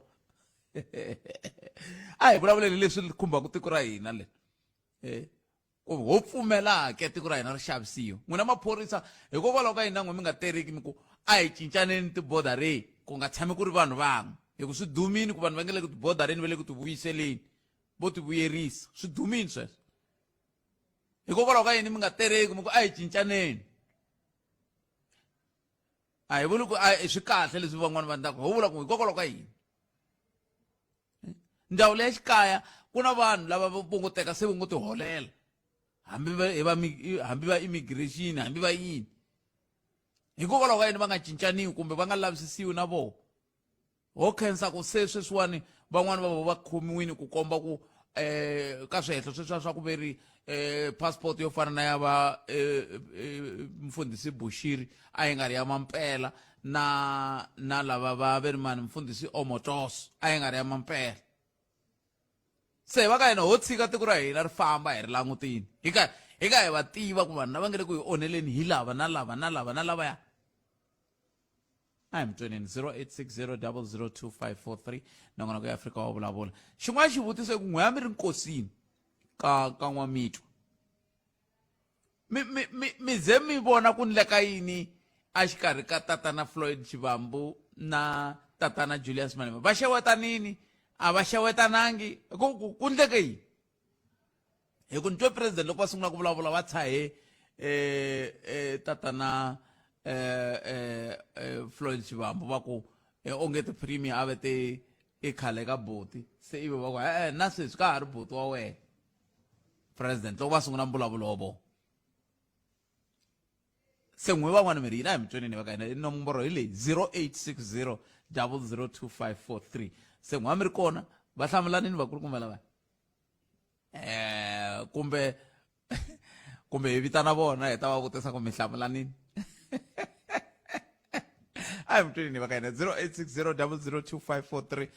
a hi vulavuleli leswi khumbaka tiko ra hina leri ho pfumelaka tiko ra hina ri xavisiwa n'wina maphorisa hikokwalaho ka hina n'we mi nga tereki mi ku a hi cincaneni tibodareni ku nga tshami ku ri vanhu van'we hi ku swi dumini ku vanhu va nge le ku tibodareni va le ku ti vuyiseleni vo ti vuyerisa swi dumini sweswo hikokwalaho ka yini mi nga tereki mi ku a hi cincaneni a hi vuli ku swi kahle leswi van'wana va endlaka ho vula ku hikokwalaho ka yini ndzawulo ya xikaya ku na vanhu lava va punguteka se va ngo ti holela hambi va immigration hambi va yini hikokwalaho ka yini va nga cincaniwi kumbe va nga lavisisiwi na vona ho khensa ku se sweswiwani van'wani va va khomiwini ku komba ku ka swihehlo sweswiya swa ku veri passport yo fana na ya va mfundhisi Bushiri a yi nga ri ya mampela na lava va veri mani mfundhisi Omotos a yi nga ri ya mampela se va ka hina ho tshika tiko ra hina ri famba hi ri langutini hi ka hi va tiva ku vanhu lava nge le ku hi onheleni hi lava na lava na lava na lavaya I'm 0860002543 nongonoko ya Afrika wa vulavula xin'wana xivutiso i ku n'we ya mi ri nkosini ka N'wamitwa mi ze mi vona ku ndleka yini a xikarhi ka tatana Floyd Shivambu na tatana Julius Malema va xewetanini a va xewetanangi ku ndleke yini hi ku ntwe president loko va sungula ku vulavula va tshahe tatana Floyd Shivambu va ku onge ti premier a ve te i khale ka boti se ivi va ku na sweswi ka ha ri boti wa wena president loko va sungula mbulavulo wa vona se n'we van'wana mi ri yina hi mitsoneni va ka hina nomboro hi leyi 0860002543 se n'we mi ri kona va hlamulanini va kulukumba lava kumbe hi vitana vona hi ta va vutisa ku mi hlamulanini a hi mitsoneni va ka hina 0860002543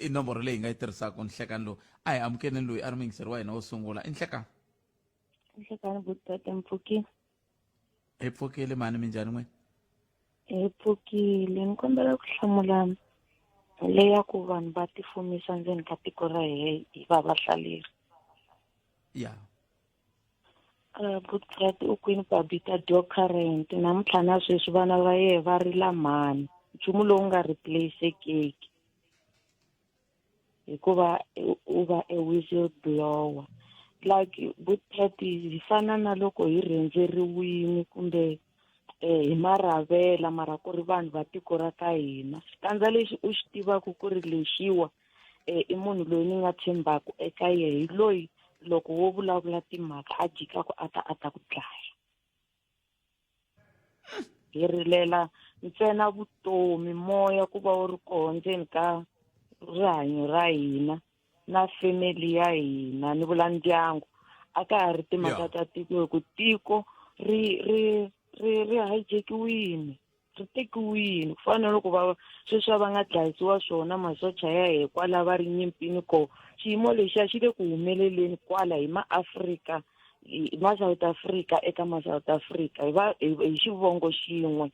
i nomboro leyi hi nga yi tirhisaka Nhlekani lowu a hi amukeleni loyi a ri mingiseri wa hina wo sungula i Nhlekani Butate Mpfukile hi pfukile mani minjhani n'wina hi pfukile ni kombela ku hlamula leya ku vanhu va tifumisa ndzeni ka tiko ra hi va vahlaleri ya Butate u Queen Babita Deokaran namuntlha na sweswi vana va yehe va rila mhani nchumu lowu nga replaceekeki hikuva u va a whistleblower like Butate hi fana na loko hi rendzeriwini kumbe hi maravela mara ku ri vanhu va tiko ra ka hina xikandza lexi u xi tivaka ku ri lexiwa i munhu loyi ni nga tshembaka eka yehe hi loyi loko wo vulavula timhaka a jikaka a ta ku dlaya hi rilela ntsena vutomi moya ku va wu ri koho ndzeni ka rihanyo ra hina na family ya hina ni vula ndyangu a ka ha ri timhaka ta tiko hi ku tiko ri hijakiwini ri tekiwini ku fana na loko va sweswi va nga dlayisiwa swona masocha ya hi kwala va ri nyimpini ko xiyimo lexiya xi le ku humeleleni kwala hi maAfrika hi ma-South Africa eka ma-South Africa hi xivongo xin'we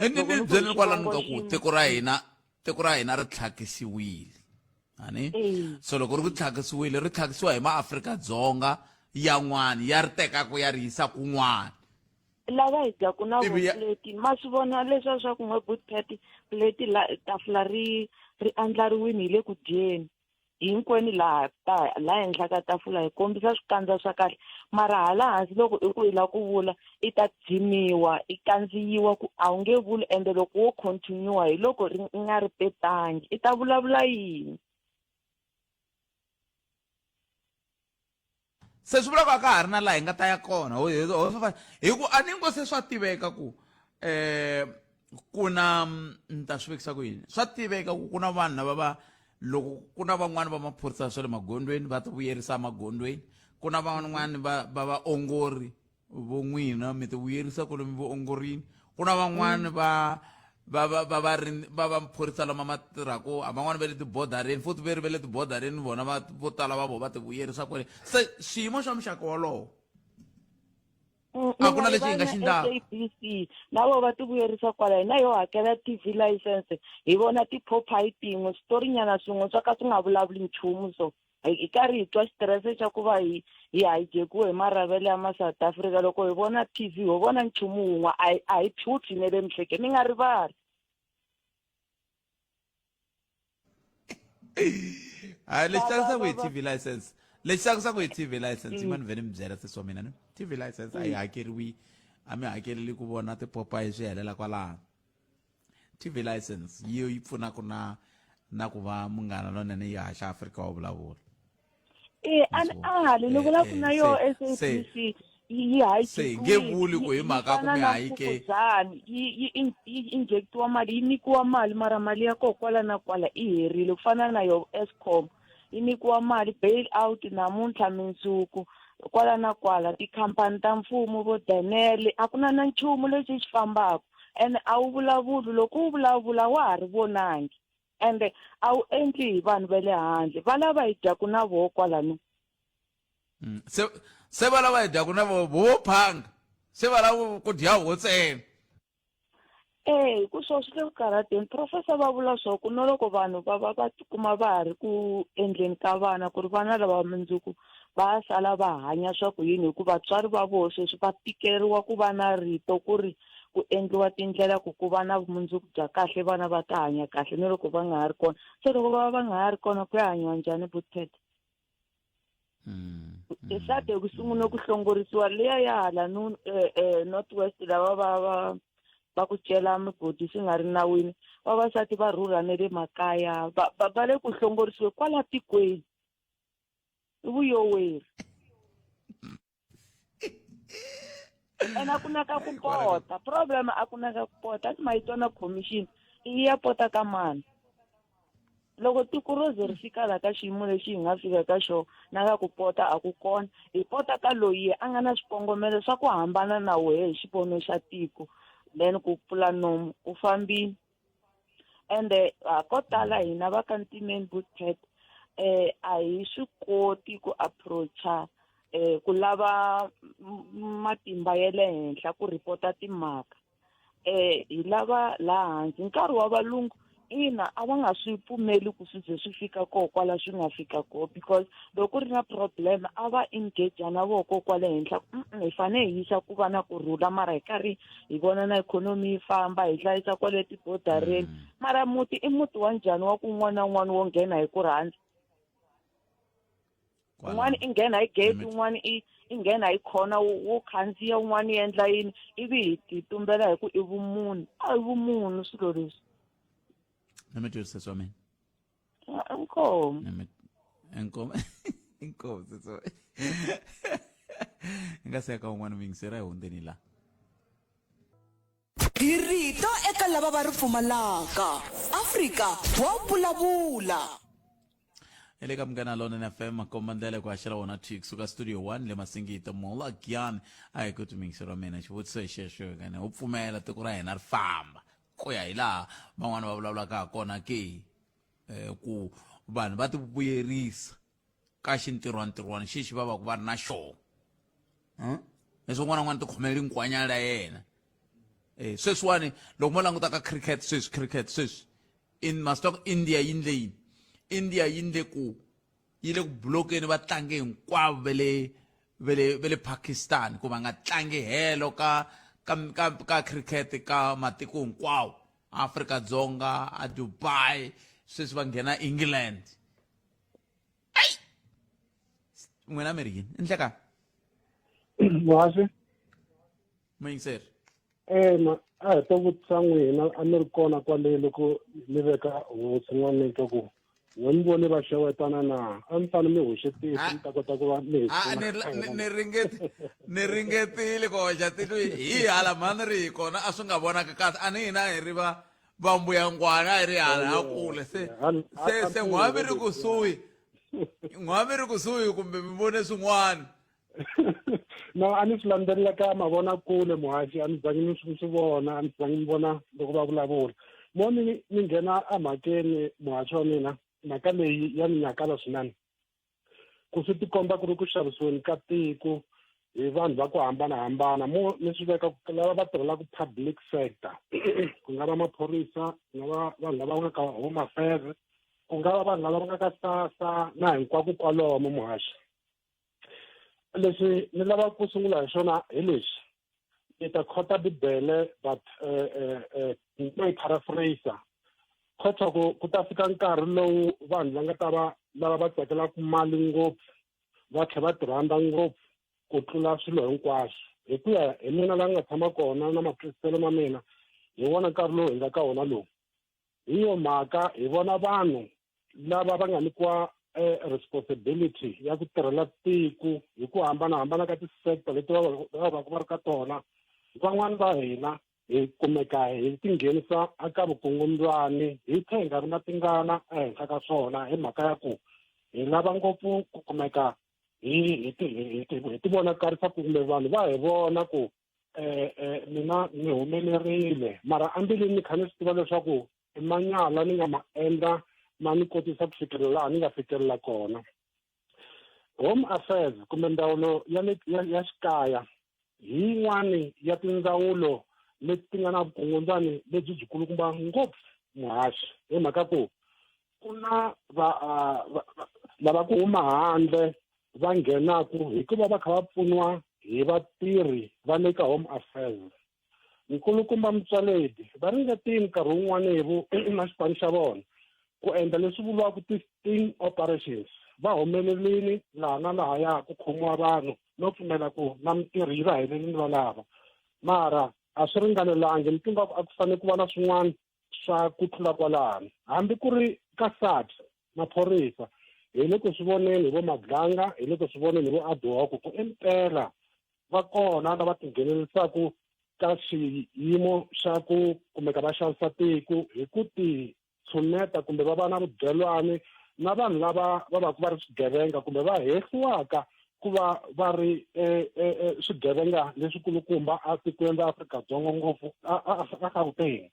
ni byeleni kwalani ka ku tiko ra hina ri tlhakisiwile ani so loko ri ku tlhakisiwile ri tlhakisiwa hi maAfrika-Dzonga yan'wana ya ri tekaka ya ri yisa kun'wana lava hi dyaku na pleti ma swi vona leswiya swa ku n'we Butate pleti tafula ri andlariwini hi le ku dyeni hinkwenu laha henhla ka tafula hi kombisa swikandza swa kahle mara hala hansi loko i ku hi lava ku vula i ta dzimiwa i kandziyiwa ku a wu nge vuli ende loko wo continue hi loko ri nga ri petangi i ta vulavula yini se swi vula ku a ka ha ri na laha hi nga ta ya kona hi ku a ni ngo se swa tiveka ku ku na ni ta swi vekisa ku yini swa tiveka ku ku na vanhu lava va loko ku na van'wani va maphorisa swa le magondweni va ti vuyerisa magondweni ku na van'wani va vaongori vo n'wina mi ti vuyerisa ku lomi vuongorini ku na van'wani va maphorisa lama ma tirhako van'wani va le tibodareni futhi va le tibodareni vona vo tala va vo va ti vuyerisa kwale se xiyimo xa muxaka wolowo a ku na lexi hi nga xi ndlaku SABC lavo va ti vuyerisa kwala hina yo hakela TV license hi vona ti-Popeye tin'we switorinyana swin'we swa ka swi nga vulavuli nchumu so hi karhi hi twa xitirese xa ku va hi hijack-iwe hi maravelo ya ma-South Africa loko hi vona TV ho vona nchumu wun'we a hi phyuthi ne le mihleke mi nga rivali hayi lexi tsakisaka hi TV license lexi tsakisaka hi TV license i mani vhele mi byela sesi wa mina ni TV license a yi hakeriwi a mi hakeleli ku vona ti-Popeye swi helela kwalaho TV license yi pfunaka na ku va munghana lonene yi haxa Afrika wa vulavula hali ni vula ku na yo SABC yi se nge vuli ku hi mhaka ku mi hayike yi injectiwa mali yi nikiwa mali mara mali ya koho kwala na kwala i herile ku fana na yo Eskom yi nikiwa mali bail out namuntlha mindzuku kwala na kwala tikhampani ta mfumo vo Denel a ku na nchumu lexi xi fambaka ene a wu vulavuli loko wu vulavula wa ha ri vonangi ende a wu endli hi vanhu va le handle va lava hi dyaku na voho kwalano se va lava hi dyaku na voho phanga se va lava ku dya ho ntsena ku swo swi le ku karhateni professor va vula swo ku no loko vanhu va tikuma va ha ri ku endleni ka vana ku ri vana lava mindzuku va sala va hanya swa ku yini hikuva vatswari va voho sweswi va tikeriwa ku va na rito ku ri ku endliwa tindlela ku va na vumundzuku bya kahle vana va ta hanya kahle ni loko va nga ha ri kona se loko va nga ha ri kona ku ya hanyiwa njhani Buthete sate ku sungula ku hlongorisiwa leya ya hala North West lava va ku cela migodi swi nga ri nawini vavasati va rhurha ne le makaya va le ku hlongorisiwe kwala tikweni i vuyoweri ene a ku na ka ku pota problem a ku na ka ku pota a ti ma yi twa na commission i ya pota ka mani loko tiko ro ze ri fika la ka xiyimo lexi hi nga fika ka xo na ka ku pota a ku kona hi pota ka loyi a nga na swikongomelo swa ku hambana na wehe hi xivono xa tiko then ku pfula nomu ku fambini ende ko tala hina va ka ntimeni Buthete a hi swi koti ku approacha ku lava matimba ya le henhla ku ripota timhaka hi lava laha hansi nkarhi wa valungu ina a va nga swi pfumeli ku swi ze swi fika koho kwala swi nga fika koho because loko ku ri na problem a va engage na voho ko kwale henhla hi fanele hi yisa ku va na kurhula mara hi karhi hi vona na ikhonomi yi famba hi hlayisa kwale tibodareni mara muti i muti wa njhani wa ku un'wana na un'wana wo nghena hi ku rhandza un'wana i nghena hi gate un'wana i nghena hi khona wo khandziya un'wana yi endla yini ivi hi tumbela hi ku i vumunhu a hi vumunhu swilo leswi Nami twisisa swa mina. Inkomo so. Ngaseka un'wana mingisera hi hundeni la. Hi rito eka lava va ri pfumalaka Afrika wa vulavula. Ele ka mngana lona na FM makomandela ku axela wona thi kusuka studio 1 le Masingita mola Gyan a hi ku tumingisera mina xivutiso xexo kana u pfumela tiko ra hina ri famba ku ya hi laha van'wana va vulavulaka ha kona ke ku vanhu va ti vuyerisa ka xintirhwantirhwani xixi va va ku va ri na xona leswi un'wana na un'wana ti khomeli nkwanyana la yena sweswiwani loko mo languta ka cricket sweswi in mastok India India yindle ku yile ku blokeni va tlange hinkwavo vele Pakistan ku va nga tlangi helo ka cricket ka matiko hinkwawo Afrika-Dzonga a Dubai sweswi va nghena England n'wina mi ri yini i ndleka Muhasi muyingiseri a hi to vutisa n'wina a mi ri kona kwale loko mi veka hosi n'wana ka ku n'we mi vone va xewetana na a mi fane mi hoxe tihlo mi ta kota ku va mi ni ringetile ku hoxa tihlo hi hala mani ri hi kona a swi nga vonaka kahle a ni hina hi ri va mbuyangwana a hi ri hala ha kule se n'wami ri kusuhi kumbe mi vone swin'wana no a ni swi landzelela ka mavonakule muhaxi a ni zangi ni swi vona a ni zangi ni vona loko va vulavula mo ni nghena a mhakeni muhaxi wa mina mhaka leyi ya ni nyakala swinene ku swi tikomba ku ri ku xavisiweni ka tiko hi vanhu va ku hambanahambana mo ni swi veka lava va tirhelaka public sector ku nga va maphorisa ku nga va vanhu lava nga ka home affairs ku nga va vanhu lava va nga ka SASSA na hinkwako kwalomo muhaxi leswi ni lava ku sungula hi swona hi lexi ni ta khota bibele but ni to yi paraphrase khota ku ta fika nkarhi lowu vanhu va nga ta va lava va tsakelaka mali ngopfu va tlhela va ti rhandza ngopfu ku tlula swilo hinkwaswo hi ku ya hi mina laha nga tshama kona na matwisiselo ma mina hi vona nkarhi lowu hi nga ka wona lowu hi yo mhaka hi vona vanhu lava va nga nyikiwa responsibility ya ku tirhela tiko hi ku hambanahambana ka ti-sector leti va va ri ka tona van'wani va hina hi kumeka hi tinghenisa aka vukungundzwani hi tlhe hi nga ri na tingana ehenhla ka swona hi mhaka ya ku hi lava ngopfu ku kumeka hi ti vonakarisa kumbe vanhu va hi vona ku mina ni humelerile mara ambileni ni kha ni swi tiva leswaku i manyala ni nga ma endla ma ni kotisa ku fikelela laha ni nga fikelela kona home affairs kumbe ndzawulo ya xikaya hi yin'wani ya tindzawulo leti ti nga na vukungundzwani lebyi byi kulukumba ngopfu muhaxi hi mhaka ku ku na lava ku huma handle va nghenaku hikuva va kha va pfuniwa hi vatirhi va le ka home affairs nkulukumba mutswaledi va ringetini nkarhi wun'wani na xipano xa vona ku endla leswi vuriwaka ti-sting operations va humelelini laha na lahaya ku khomiwa vanhu no pfumela ku na mitirho yi va heleli ni valava mara a swi ringanelangi ni tinga a ku fanele ku va na swin'wana swa ku tlula kwalano hambi ku ri ka SAPS maphorisa hi le ku swi voneni hi vo Maganga hi le ku swi voneni hi vo Adwoko ku impela va kona lava tinghenelerisaka ka xiyimo xa ku kumeka va xavisa tiko hi ku ti tshuneta kumbe va va na vudyelwani na vanhu lava va va ku va ri swigevenga kumbe va hehliwaka ku va va ri swigevenga leswikulukumba a tikweni ra Afrika-Dzonga ngopfu a Gauteng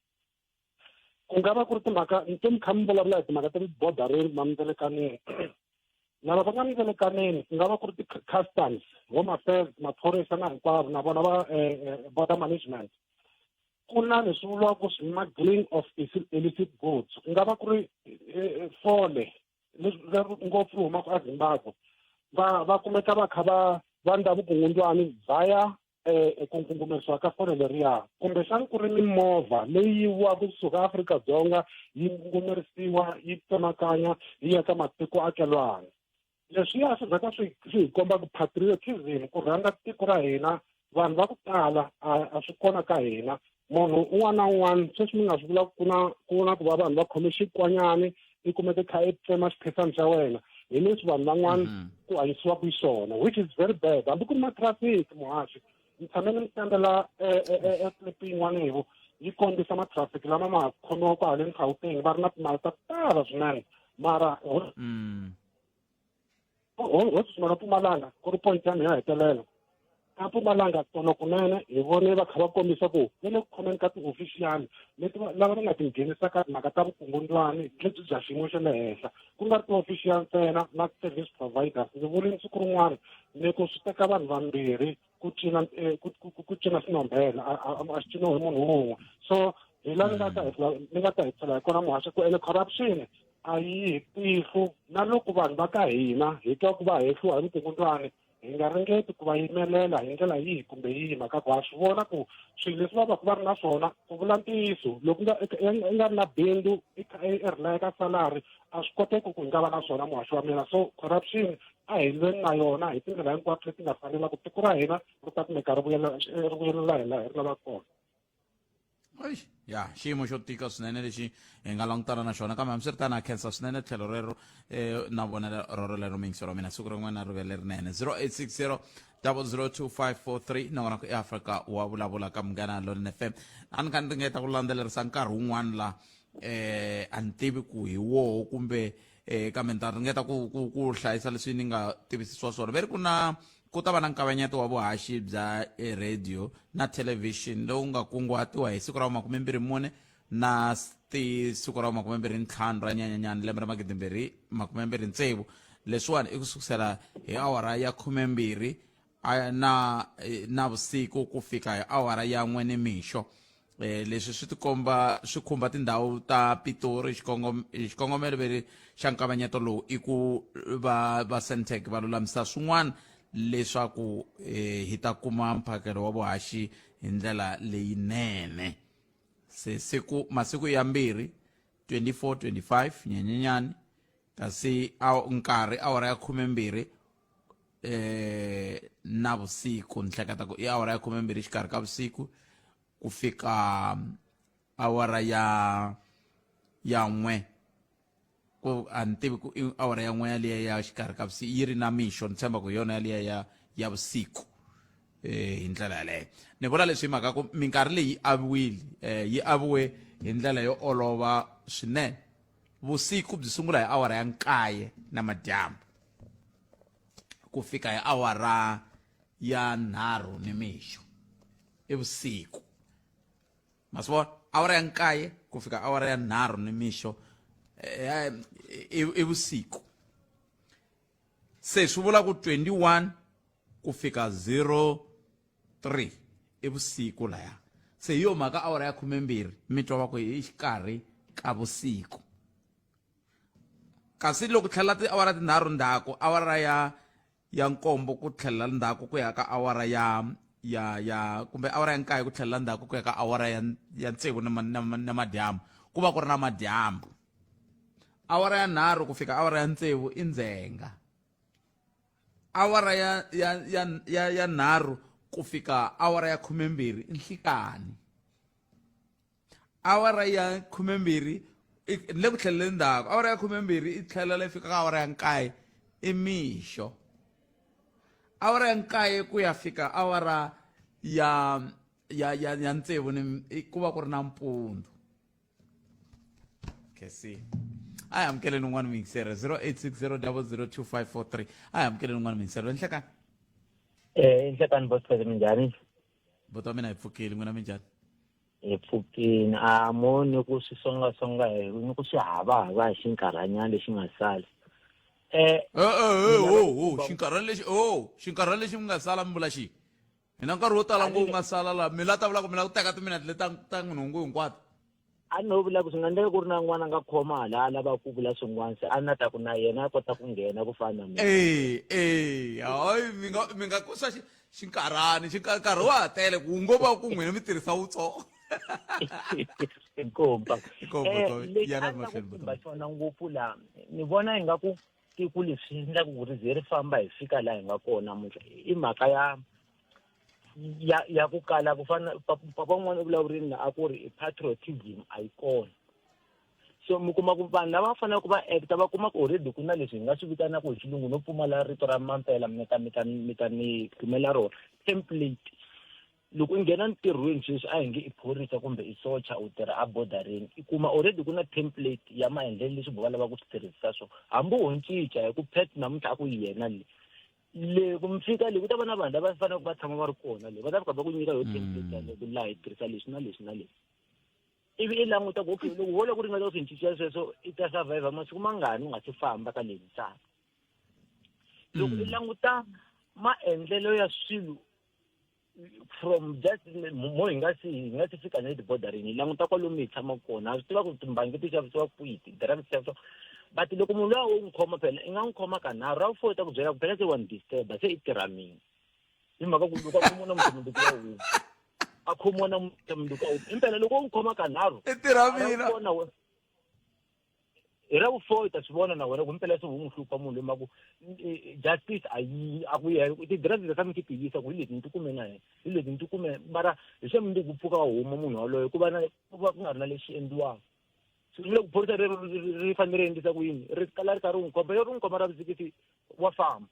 ku nga va ku ri timhaka ni mi kha mi vulavula hi timhaka ta ti-bordering ma mindzelekani lava va nga mindzelekani ku nga va ku ri ti-customs home affairs maphorisa na hinkwavo na vona va border management ku na leswi vuriwaka smuggling of illicit goods ku nga va ku ri fole leri ngopfu humaka eZimbabwe va kumeka va kha va ndla vukungundzwani vhaya ku ngungumesiwa ka fole leriya kumbexani ku ri mimovha leyi yiviwaka kusuka Afrika-Dzonga yi ngungumerisiwa yi tsemakanya yi ya ka matiko akelwana leswiya swi vheta swi hi komba ku patriotism ku rhanga tiko ra hina vanhu va ku tala a swi kona ka hina munhu un'wana na un'wana sweswi mi nga swi vula ku na ku va vanhu va khome xikwanyani i kumeke kha i tsema xikhetani xa wena hi leswi vanhu van'wana ku hanyisiwaka hi swona which is very bad hambi ku ri matrafiki muhaxi ni tshame ni mi sendela clip yin'wana hivo yi kombisa matrafiki lama ma khomiwa ku haleni Gauteng va ri na timali ta tala swinene mara hosi Mpumalanga ku ri point ya mina yo hetelela a Mpumalanga tona kunene hi vone va kha va kombisa ku va le ku khomeni ka ti-official leti lava va nga tinghenisa ka timhaka ta vukungundzwani lebyi bya xiyimo xa le henhla ku nga ri ti-official ntsena na service providers ni vulini siku rin'wana ni ku swi teka vanhu vambirhi ku cina swinombhela a xi ciniwi hi munhu wun'we so hi laha ni nga ta hi tsela hi kona muhaxi ku ene corruption a yi hi tihlo na loko vanhu va ka hina hi twa ku va hehliwa hi vukungundzwani hi nga ringeti ku va yimelela hi ndlela yihi kumbe yihi mhaka ku ha swi vona ku swilo leswi va ri na swona ku vula ntiyiso loko i nga ri na bindu i ri ka salary a swi koteki ku hi nga va na swona muhaxi wa mina. So corruption a hi lweni na yona hi tindlela hinkwato leti nga fanela ku tiko ra hina ri ta kumeka ri vuyelela hi laha ri lavaka kona. ya xiyimo xo tika swinene lexi hi nga langutana na xona kambe hambiswiritano na khensa swinene tlhelo rero na vonelo roro lero mingisi ro mina siku rin'wana na rivele rinene 0860 0025543 nongona ku eAfrika wa vulavula ka Munghana Lonene FM a ni kha ni ringeta ku landzelerisa nkarhi wun'wana la a ni tivi ku hi woho kumbe kambe ni ta ringeta ku hlayisa leswi ni nga tivisisiwa swona ve ri ku ta va na nkavanyeto wa vuhaxi bya radio na television lowu nga kunguhatiwa hi siku ra 24 na siku ra 25 ra Nyenyenyani lembe ra 2026 leswiwani i kusukusela hi awara ya 12 na vusiku ku fika hi awara ya 1 nimixo. Leswi swi khumba tindhawu ta Pitori xikongomelo veri xa nkavanyeto lowu i ku va Sentech va lulamisa swin'wana leswaku hi ta kuma mphakelo wa vuhaxi hi ndlela leyinene. Se masiku ya mbirhi 24-25 Nyenyenyani kasi nkarhi awara ya 12 na vusiku ni hleketa ku i awara ya 12 xikarhi ka vusiku ku fika awara ya 1 ku antivi ku awara ya 1 yaliya ya xikarhi ka vusiku yi ri na mixo ni tshemba ku yona yaliya ya vusiku hi ndlela yaleyo. Ni vula leswi hi mhaka ku minkarhi leyi yi aviwe hi ndlela yo olova swinene. Vusiku byi sungula hi awara ya 9 na madyambu ku fika hi awara ya 3 nimixo i vusiku. Masivona awara ya 9 ku fika awara ya 3 nimixo i vusiku. Se swi vula ku 21 ku fika 03 i vusiku laya. Se hiyo mhaka awara ya 12 mi twa va ku hi xikarhi ka vusiku. Kasi loko tlhela awara tinharhu ndzhaku awara ya 7 ku tlhela ndzhaku ku ya ka awara ya kumbe awara ya 9 ku tlhela ndzhaku ku ya ka awara ya 6 na madyambu ku va ku ri na madyambu. Awara ya 3 ku fika awara ya 6 i ndzhenga. Awara ya 3 ku fika awara ya 12 i nhlekani. Awara ya 12 le ku tlheleni ndzhaku awara ya 12 i tlhela le fika ka awara ya 9 i mixo. Awara ya 9 ku ya fika awara ya 6 ku va ku ri na mpundzu. Kesi I am killing one ming 0860 I am killing one ming 0 nhlekani nhlekani boss minjhani boto mina hi pfukile n'wina minjhani hi pfukini a mo ni ku swi songasonga ni ku swi hava hi xinkarhanyana lexi nga sala xinkarhana lexi mi nga sala mi vula xi hina nkarhi wo tala ngopfu nga sala laha mi la ta vula ku mi la ku teka timinete leti ta nhungu hinkwato. A no vula ku swi nga endleka ku ri na n'wana nga khoma hala a lava ku vula swin'wana se a na ta ku na yena a kota ku nghena ku fana na hayi mi nga kusa xinkarhani nkarhi wa ha tele ku ngo va ku n'wina mi tirhisa wutsongo. Inkomba lexi a ni ku khumba xona ngopfu laha ni vona hi nga ku tiko leswi endlaka ku ri ze ri famba hi fika laha hi nga kona namuntlha i mhaka ya ku kala ku fana papa n'wana u vulavurini na a ku ri patriotism a yi kona. So mi kuma ku vanhu lava fanele ku va actor va kuma ku already ku na leswi hi nga swi vitanaka hi xilungu no pfumala rito ra mampela mi ta ni kumela rona template. Loko i nghena ntirhweni sweswi a hi nge i phorisa kumbe i socha u tirha a bordereni i kuma already ku na template ya maendlelo leswi bo va lava ku swi tirhisa swona hambi ho cinca hi ku pet namuntlha a ku yena le ku mi fika le ku ta va na vanhu lava fanele ku va tshama va ri kona le va ta fika va ku nyika yo template yale ku laha hi tirhisa leswi na leswi na leswi ivi i languta ku okay loko wo le ku ringeta ku swi cinca sweswo i ta survive masiku mangani u nga si famba ka leyi misava. Loko i languta maendlelo ya swilo from just mo hi nga si fika na le bordereni hi languta kwalomu hi tshama kona a swi tiva ku timbangi ti xavisiwa kwihi ti-drugs ti xavisiwa but loko munhu lowa u n'wi khoma phela i nga n'wi khoma kanharhu ra wu ta ku byela ku phela se wa ni disturba se i tirha mina hi mhaka ku loko a khomiwa na mundzuku wa humu a khomiwa na mundzuku wa humu impela loko u n'wi khoma kanharhu i tirha mina hi ra vu-4 ta swi vona na wena ku impela se wu n'wi hlupha munhu loyi maku justice a ku ti-drugs leta mi ti tiyisa ku hi leti ni tikume na yena hi leti ni tikume mara hi swe mi ku pfuka wa huma munhu waloyo ku va ku nga ri na lexi endliwaka so loko phorisa ri fanele ri endlisa ku yini ri kala ri karhi ri n'wi khoma ri n'wi khoma ra vuzikisi wa famba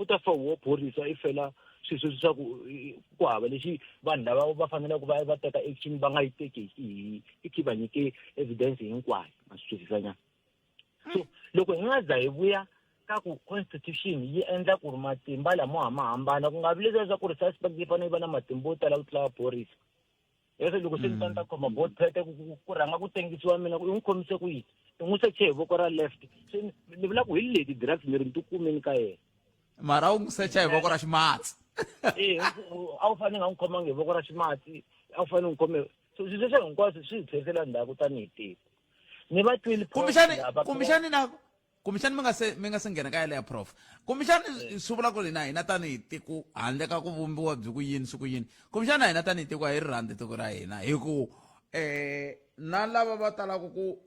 u ta fa wo phorisa i fela swilo swa ku hava lexi vanhu lava va faneleke va teka action va nga yi teki i khi va nyike evidence hinkwayo ma swi twisisanyana so loko hi nga za hi vuya ka ku constitution yi endla ku ri matimba lamo hambana ku nga vi leswiya swa ku ri suspect yi fanele yi va na matimba yo tala ku tlula phorisa leswi loko se ni ta khoma boatpet ku rhanga ku tengisiwa mina ku i n'wi khomise ku yini i n'wi seche hi voko ra left se ni vula ku hi leti drugs ni ri ni tikumeni ka yena mara u n'wi secha hi voko ra ximatsi a wu fanele nga n'wi khomangi hi voko ra ximatsi a wu fanele n'wi khome so swilo sweswo hinkwaswo swi hi tlherisela ndzhaku tanihi tiko ni va twile kumbexani mi nga se nghena ka yaleya prof kumbexani swi vula ku ri na hina tanihi tiko handle ka ku vumbiwa byi ku yini swi ku yini kumbexani na hina tanihi tiko a hi ri rhandzi tiko ra hina hi ku na lava va talaka ku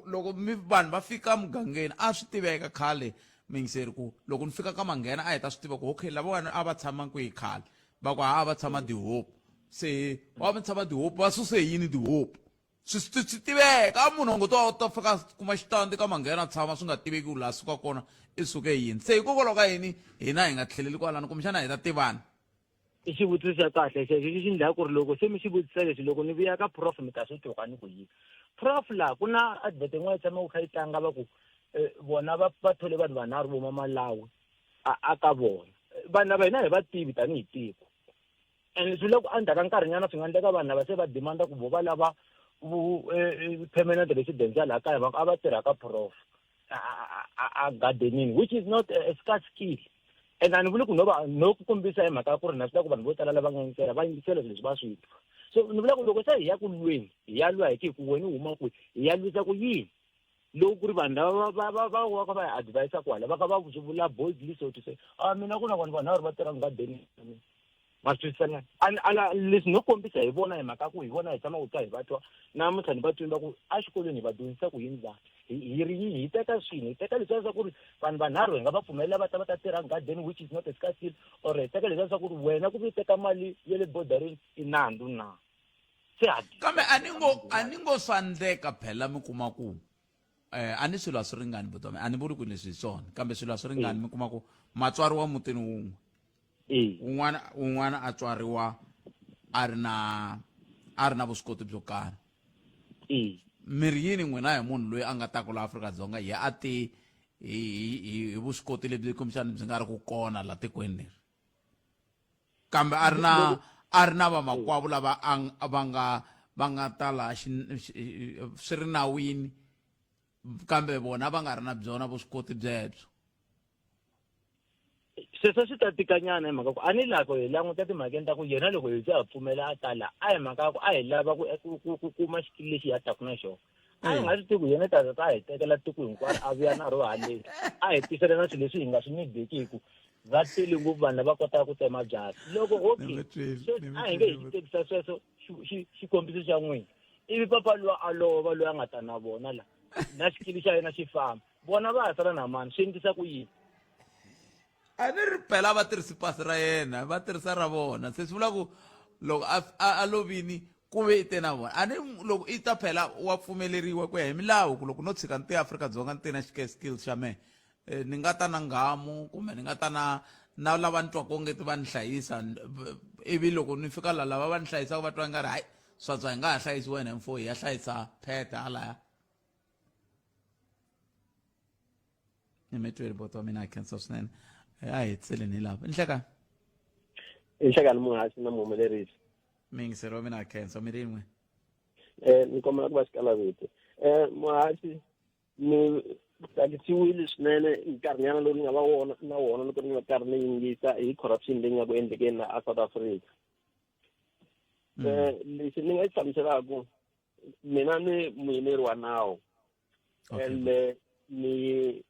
loko vanhu va fika mugangeni a swi tiveka khale mingiseri ku loko ni fika ka manghena a hi ta swi tiva ku okay lavawani a va tshama kwihi khale va ku a va tshama tihopu se va tshama tihopu va suse yini tihopu swi tiveka munhu to fika kuma xitandi ka manghena tshama swi nga tiveki ku laha suka kona i suke yini se hikokwalaho ka yini hina hi nga tlheleli kwalano kumbexana hi ta tivana i xivutiso xa kahle xexo xi endlaka ku ri loko se mi xi vutisa leswi loko ni vuya ka prof mi ta swi twa ni ku yini prof laha ku na advert yin'wana yi tshama ku kha yi tlanga va ku bona va thole vanhu vanharhu vo mamalawi a ka vona vanhu lava hina hi va tivi tanihi tiko and swi le ku endzhaku ka nkarhinyana swi nga endleka vanhu lava se va demanda ku vo va lava permanent residence ya laha kaya a va tirha ka prof a gardening which is not a scarce skill and a ni vuli ku no ku kombisa hi mhaka ya ku ri na swi ta ku vanhu vo tala lava nga yingisela va yingisela leswi va swi twa so ni vula ku loko se hi ya ku lweni hi ya lwa hi ki ku wena u huma kwihi hi ya lwisa ku yini loko ku ri vanhu lava va ka va hi advise ku hala va ka va swi vula boldly so to say mina ku na vanhu vanharhu va tirha gardening ma swi twisisana leswi no kombisa hi vona hi mhaka ku hi vona hi tshama ku twa hi vatwa namuntlha ni va twini va ku a xikolweni hi va dyondzisa ku yini vanhu hi teka swini hi teka leswiya swa ku ri vanhu vanharhu hi nga va pfumelela va ta va ta tirha garden which is not a scarce skill or hi teka leswiya swa ku ri wena ku vi teka mali ya le borderini i nandzu na se kambe a ni ngo swa ndleka phela mi kuma ku a ni swilo a swi ringani vutomi a ni vuli ku leswi hi swona kambe swilo a swi ringani mi kuma ku matswari wa mutini wun'we un'wana a tswariwa a ri na vuswikoti byo karhi miri yini n'wina hi munhu loyi a nga ta ku la Afrika-Dzonga hi a ti hi vuswikoti lebyi kumbexani byi nga ri ku kona la tikweni leri kambe a ri na vamakwavo lava va nga ta laha swi ri nawini kambe vona va nga ri na byona vuswikoti byebyo sweswo swi ta tikanyana hi mhaka ku a ni lako hi languta timhakeni ta ku yena loko hi bya ha pfumela a tala a hi mhaka ku a hi lava ku kuma xikili lexi hi yataku na xona a hi nga swi tivi yena ta hi tekela tiko hinkwaro a vuya na ro haleni a hi tisela na swilo leswi hi nga swi nidekiku va tele ngopfu vanhu lava kotaka ku tsema byasi loko okay a hi nge hi xi tekisa sweswo xikombiso xa n'wina ivi papa loyi a lova loyi a nga ta na vona la na xikili xa yena xi famba vona va ha sala na mani swi endlisa ku yini a ni ri phela va tirhisi pasi ra yena va tirhisa ra vona se swi vula ku loko a lovini ku ve i te na vona a ni loko i ta phela wa pfumeleriwa ku ya hi milawu ku loko no tshika ni te Afrika-Dzonga ni te na skill xa mehe ni nga ta na ngamu kumbe ni nga ta na lava ni twaka ongeti va ni hlayisa ivi loko ni fika la lava va ni hlayisaka va twa nga ri hayi swatswa hi nga ha hlayisi wena hi mfo hi ya hlayisa phete halaya ni mi tweli boto wa mina a khensa swinene a hi tseleni lava nihlekani inhlekani muhasi na muhumelerisi mingisero wa mina a khensa mi rin'we ni kombela ku va xikalavito muhasi ni tsakisiwile swinene nkarhinyana lowu ni nga va na wona loko ni nga karhi ni yingisa hi corruption leyi nga ku endlekeni na South Africa lexi ni nga xi hlamuselaku mina ni muyimeri wa nawu ende ni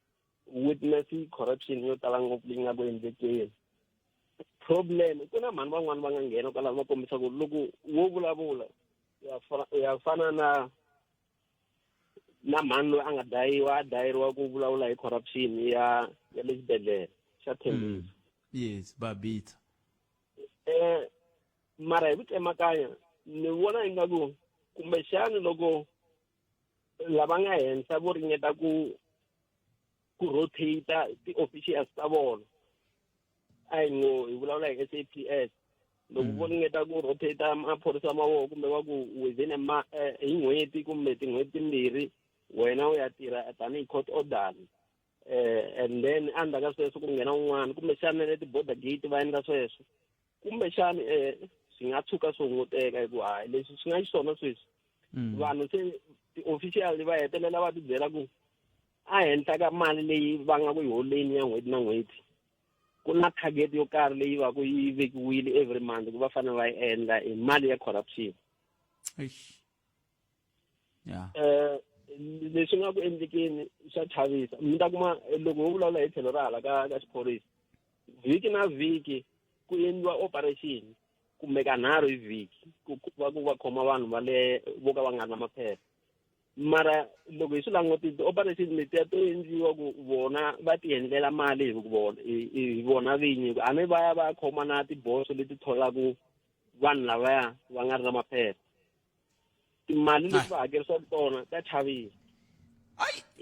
witness corruption yo tala ngopfu leyi nga ku endlekeni problem ku na mhani van'wani va nga nghena kwalaho va kombisa ku loko wo vulavula ya fana na mhani loyi a nga dayeriwa ku vulavula hi corruption ya le xibedhlele xa Tembisa. Yes, Babita. Mara hi vutsemakanya ni vona ingaku kumbexani loko lava nga henhla vo ringeta ku rotate ti-officials ta vona a hi ngo hi vulavula hi SAPS loko vo ringeta ku rotate maphorisa ma vona kumbe va ku within hi n'hweti kumbe tin'hweti timbirhi wena u ya tirha tanihi court order and then endzhaku ka sweswo ku nghena un'wana kumbexani le ti-border gate va endla sweswo kumbexani swi nga tshuka swi hunguteka hi ku hayi leswi swi nga xiswona sweswi vanhu se ti-official va hetelela va tibyela ku a henhla ka mali leyi va nga ku yi holeni ya n'hweti na n'hweti ku na target yo karhi leyi va ku yi vekiwile every month ku va fanele va yi endla hi mali ya corruption. Leswi nga ku endlekeni swa chavisa mi ta kuma loko ho vulavula hi tlhelo ra hala ka xiphorisa vhiki na vhiki ku endliwa operation kumbe kanharhu hi vhiki ku va khoma vanhu vo ka va nga ri na maphepha mara loko hi swi langutile ti-operation letiya to endliwa ku vona va ti endlela mali hi vona vinyi a ni va ya va ya khoma na tiboso leti tholaka vanhu lavaya va nga ri na maphepha timali leti va hakerisaka tona ta chavisa.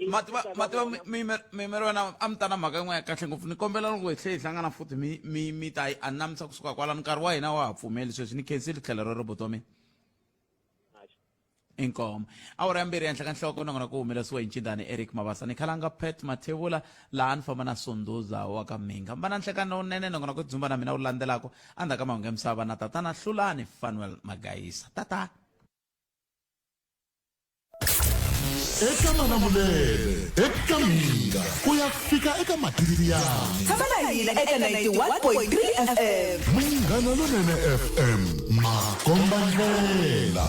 mativa mimero wena a mi ta na mhaka yin'we ya kahle ngopfu ni kombela loko hi tlhe hi hlangana futhi mi ta yi anamisa kusuka kwala nkarhi wa hina wa ha pfumeli sweswi ni khensile tlhelo ro roboto wa mina inkomo awara ya mbirhi henhla ka nhloko nongona ku humelesiwa hi ncindani Eric Mabasa ni khalanga Pet Mathebula laha ni famba na Sondoza wa ka Minga mbana nhlekano nene nongona ku dzumba na mina u landzelako andha ka mahungu ya misava na tatana Hlulani Fanuel Magayisa tata eka Malamulele eka Minga ku ya fika eka Matiriyani tshama na hina eka 91.3 FM Munghana Lonene FM makomba ndlela.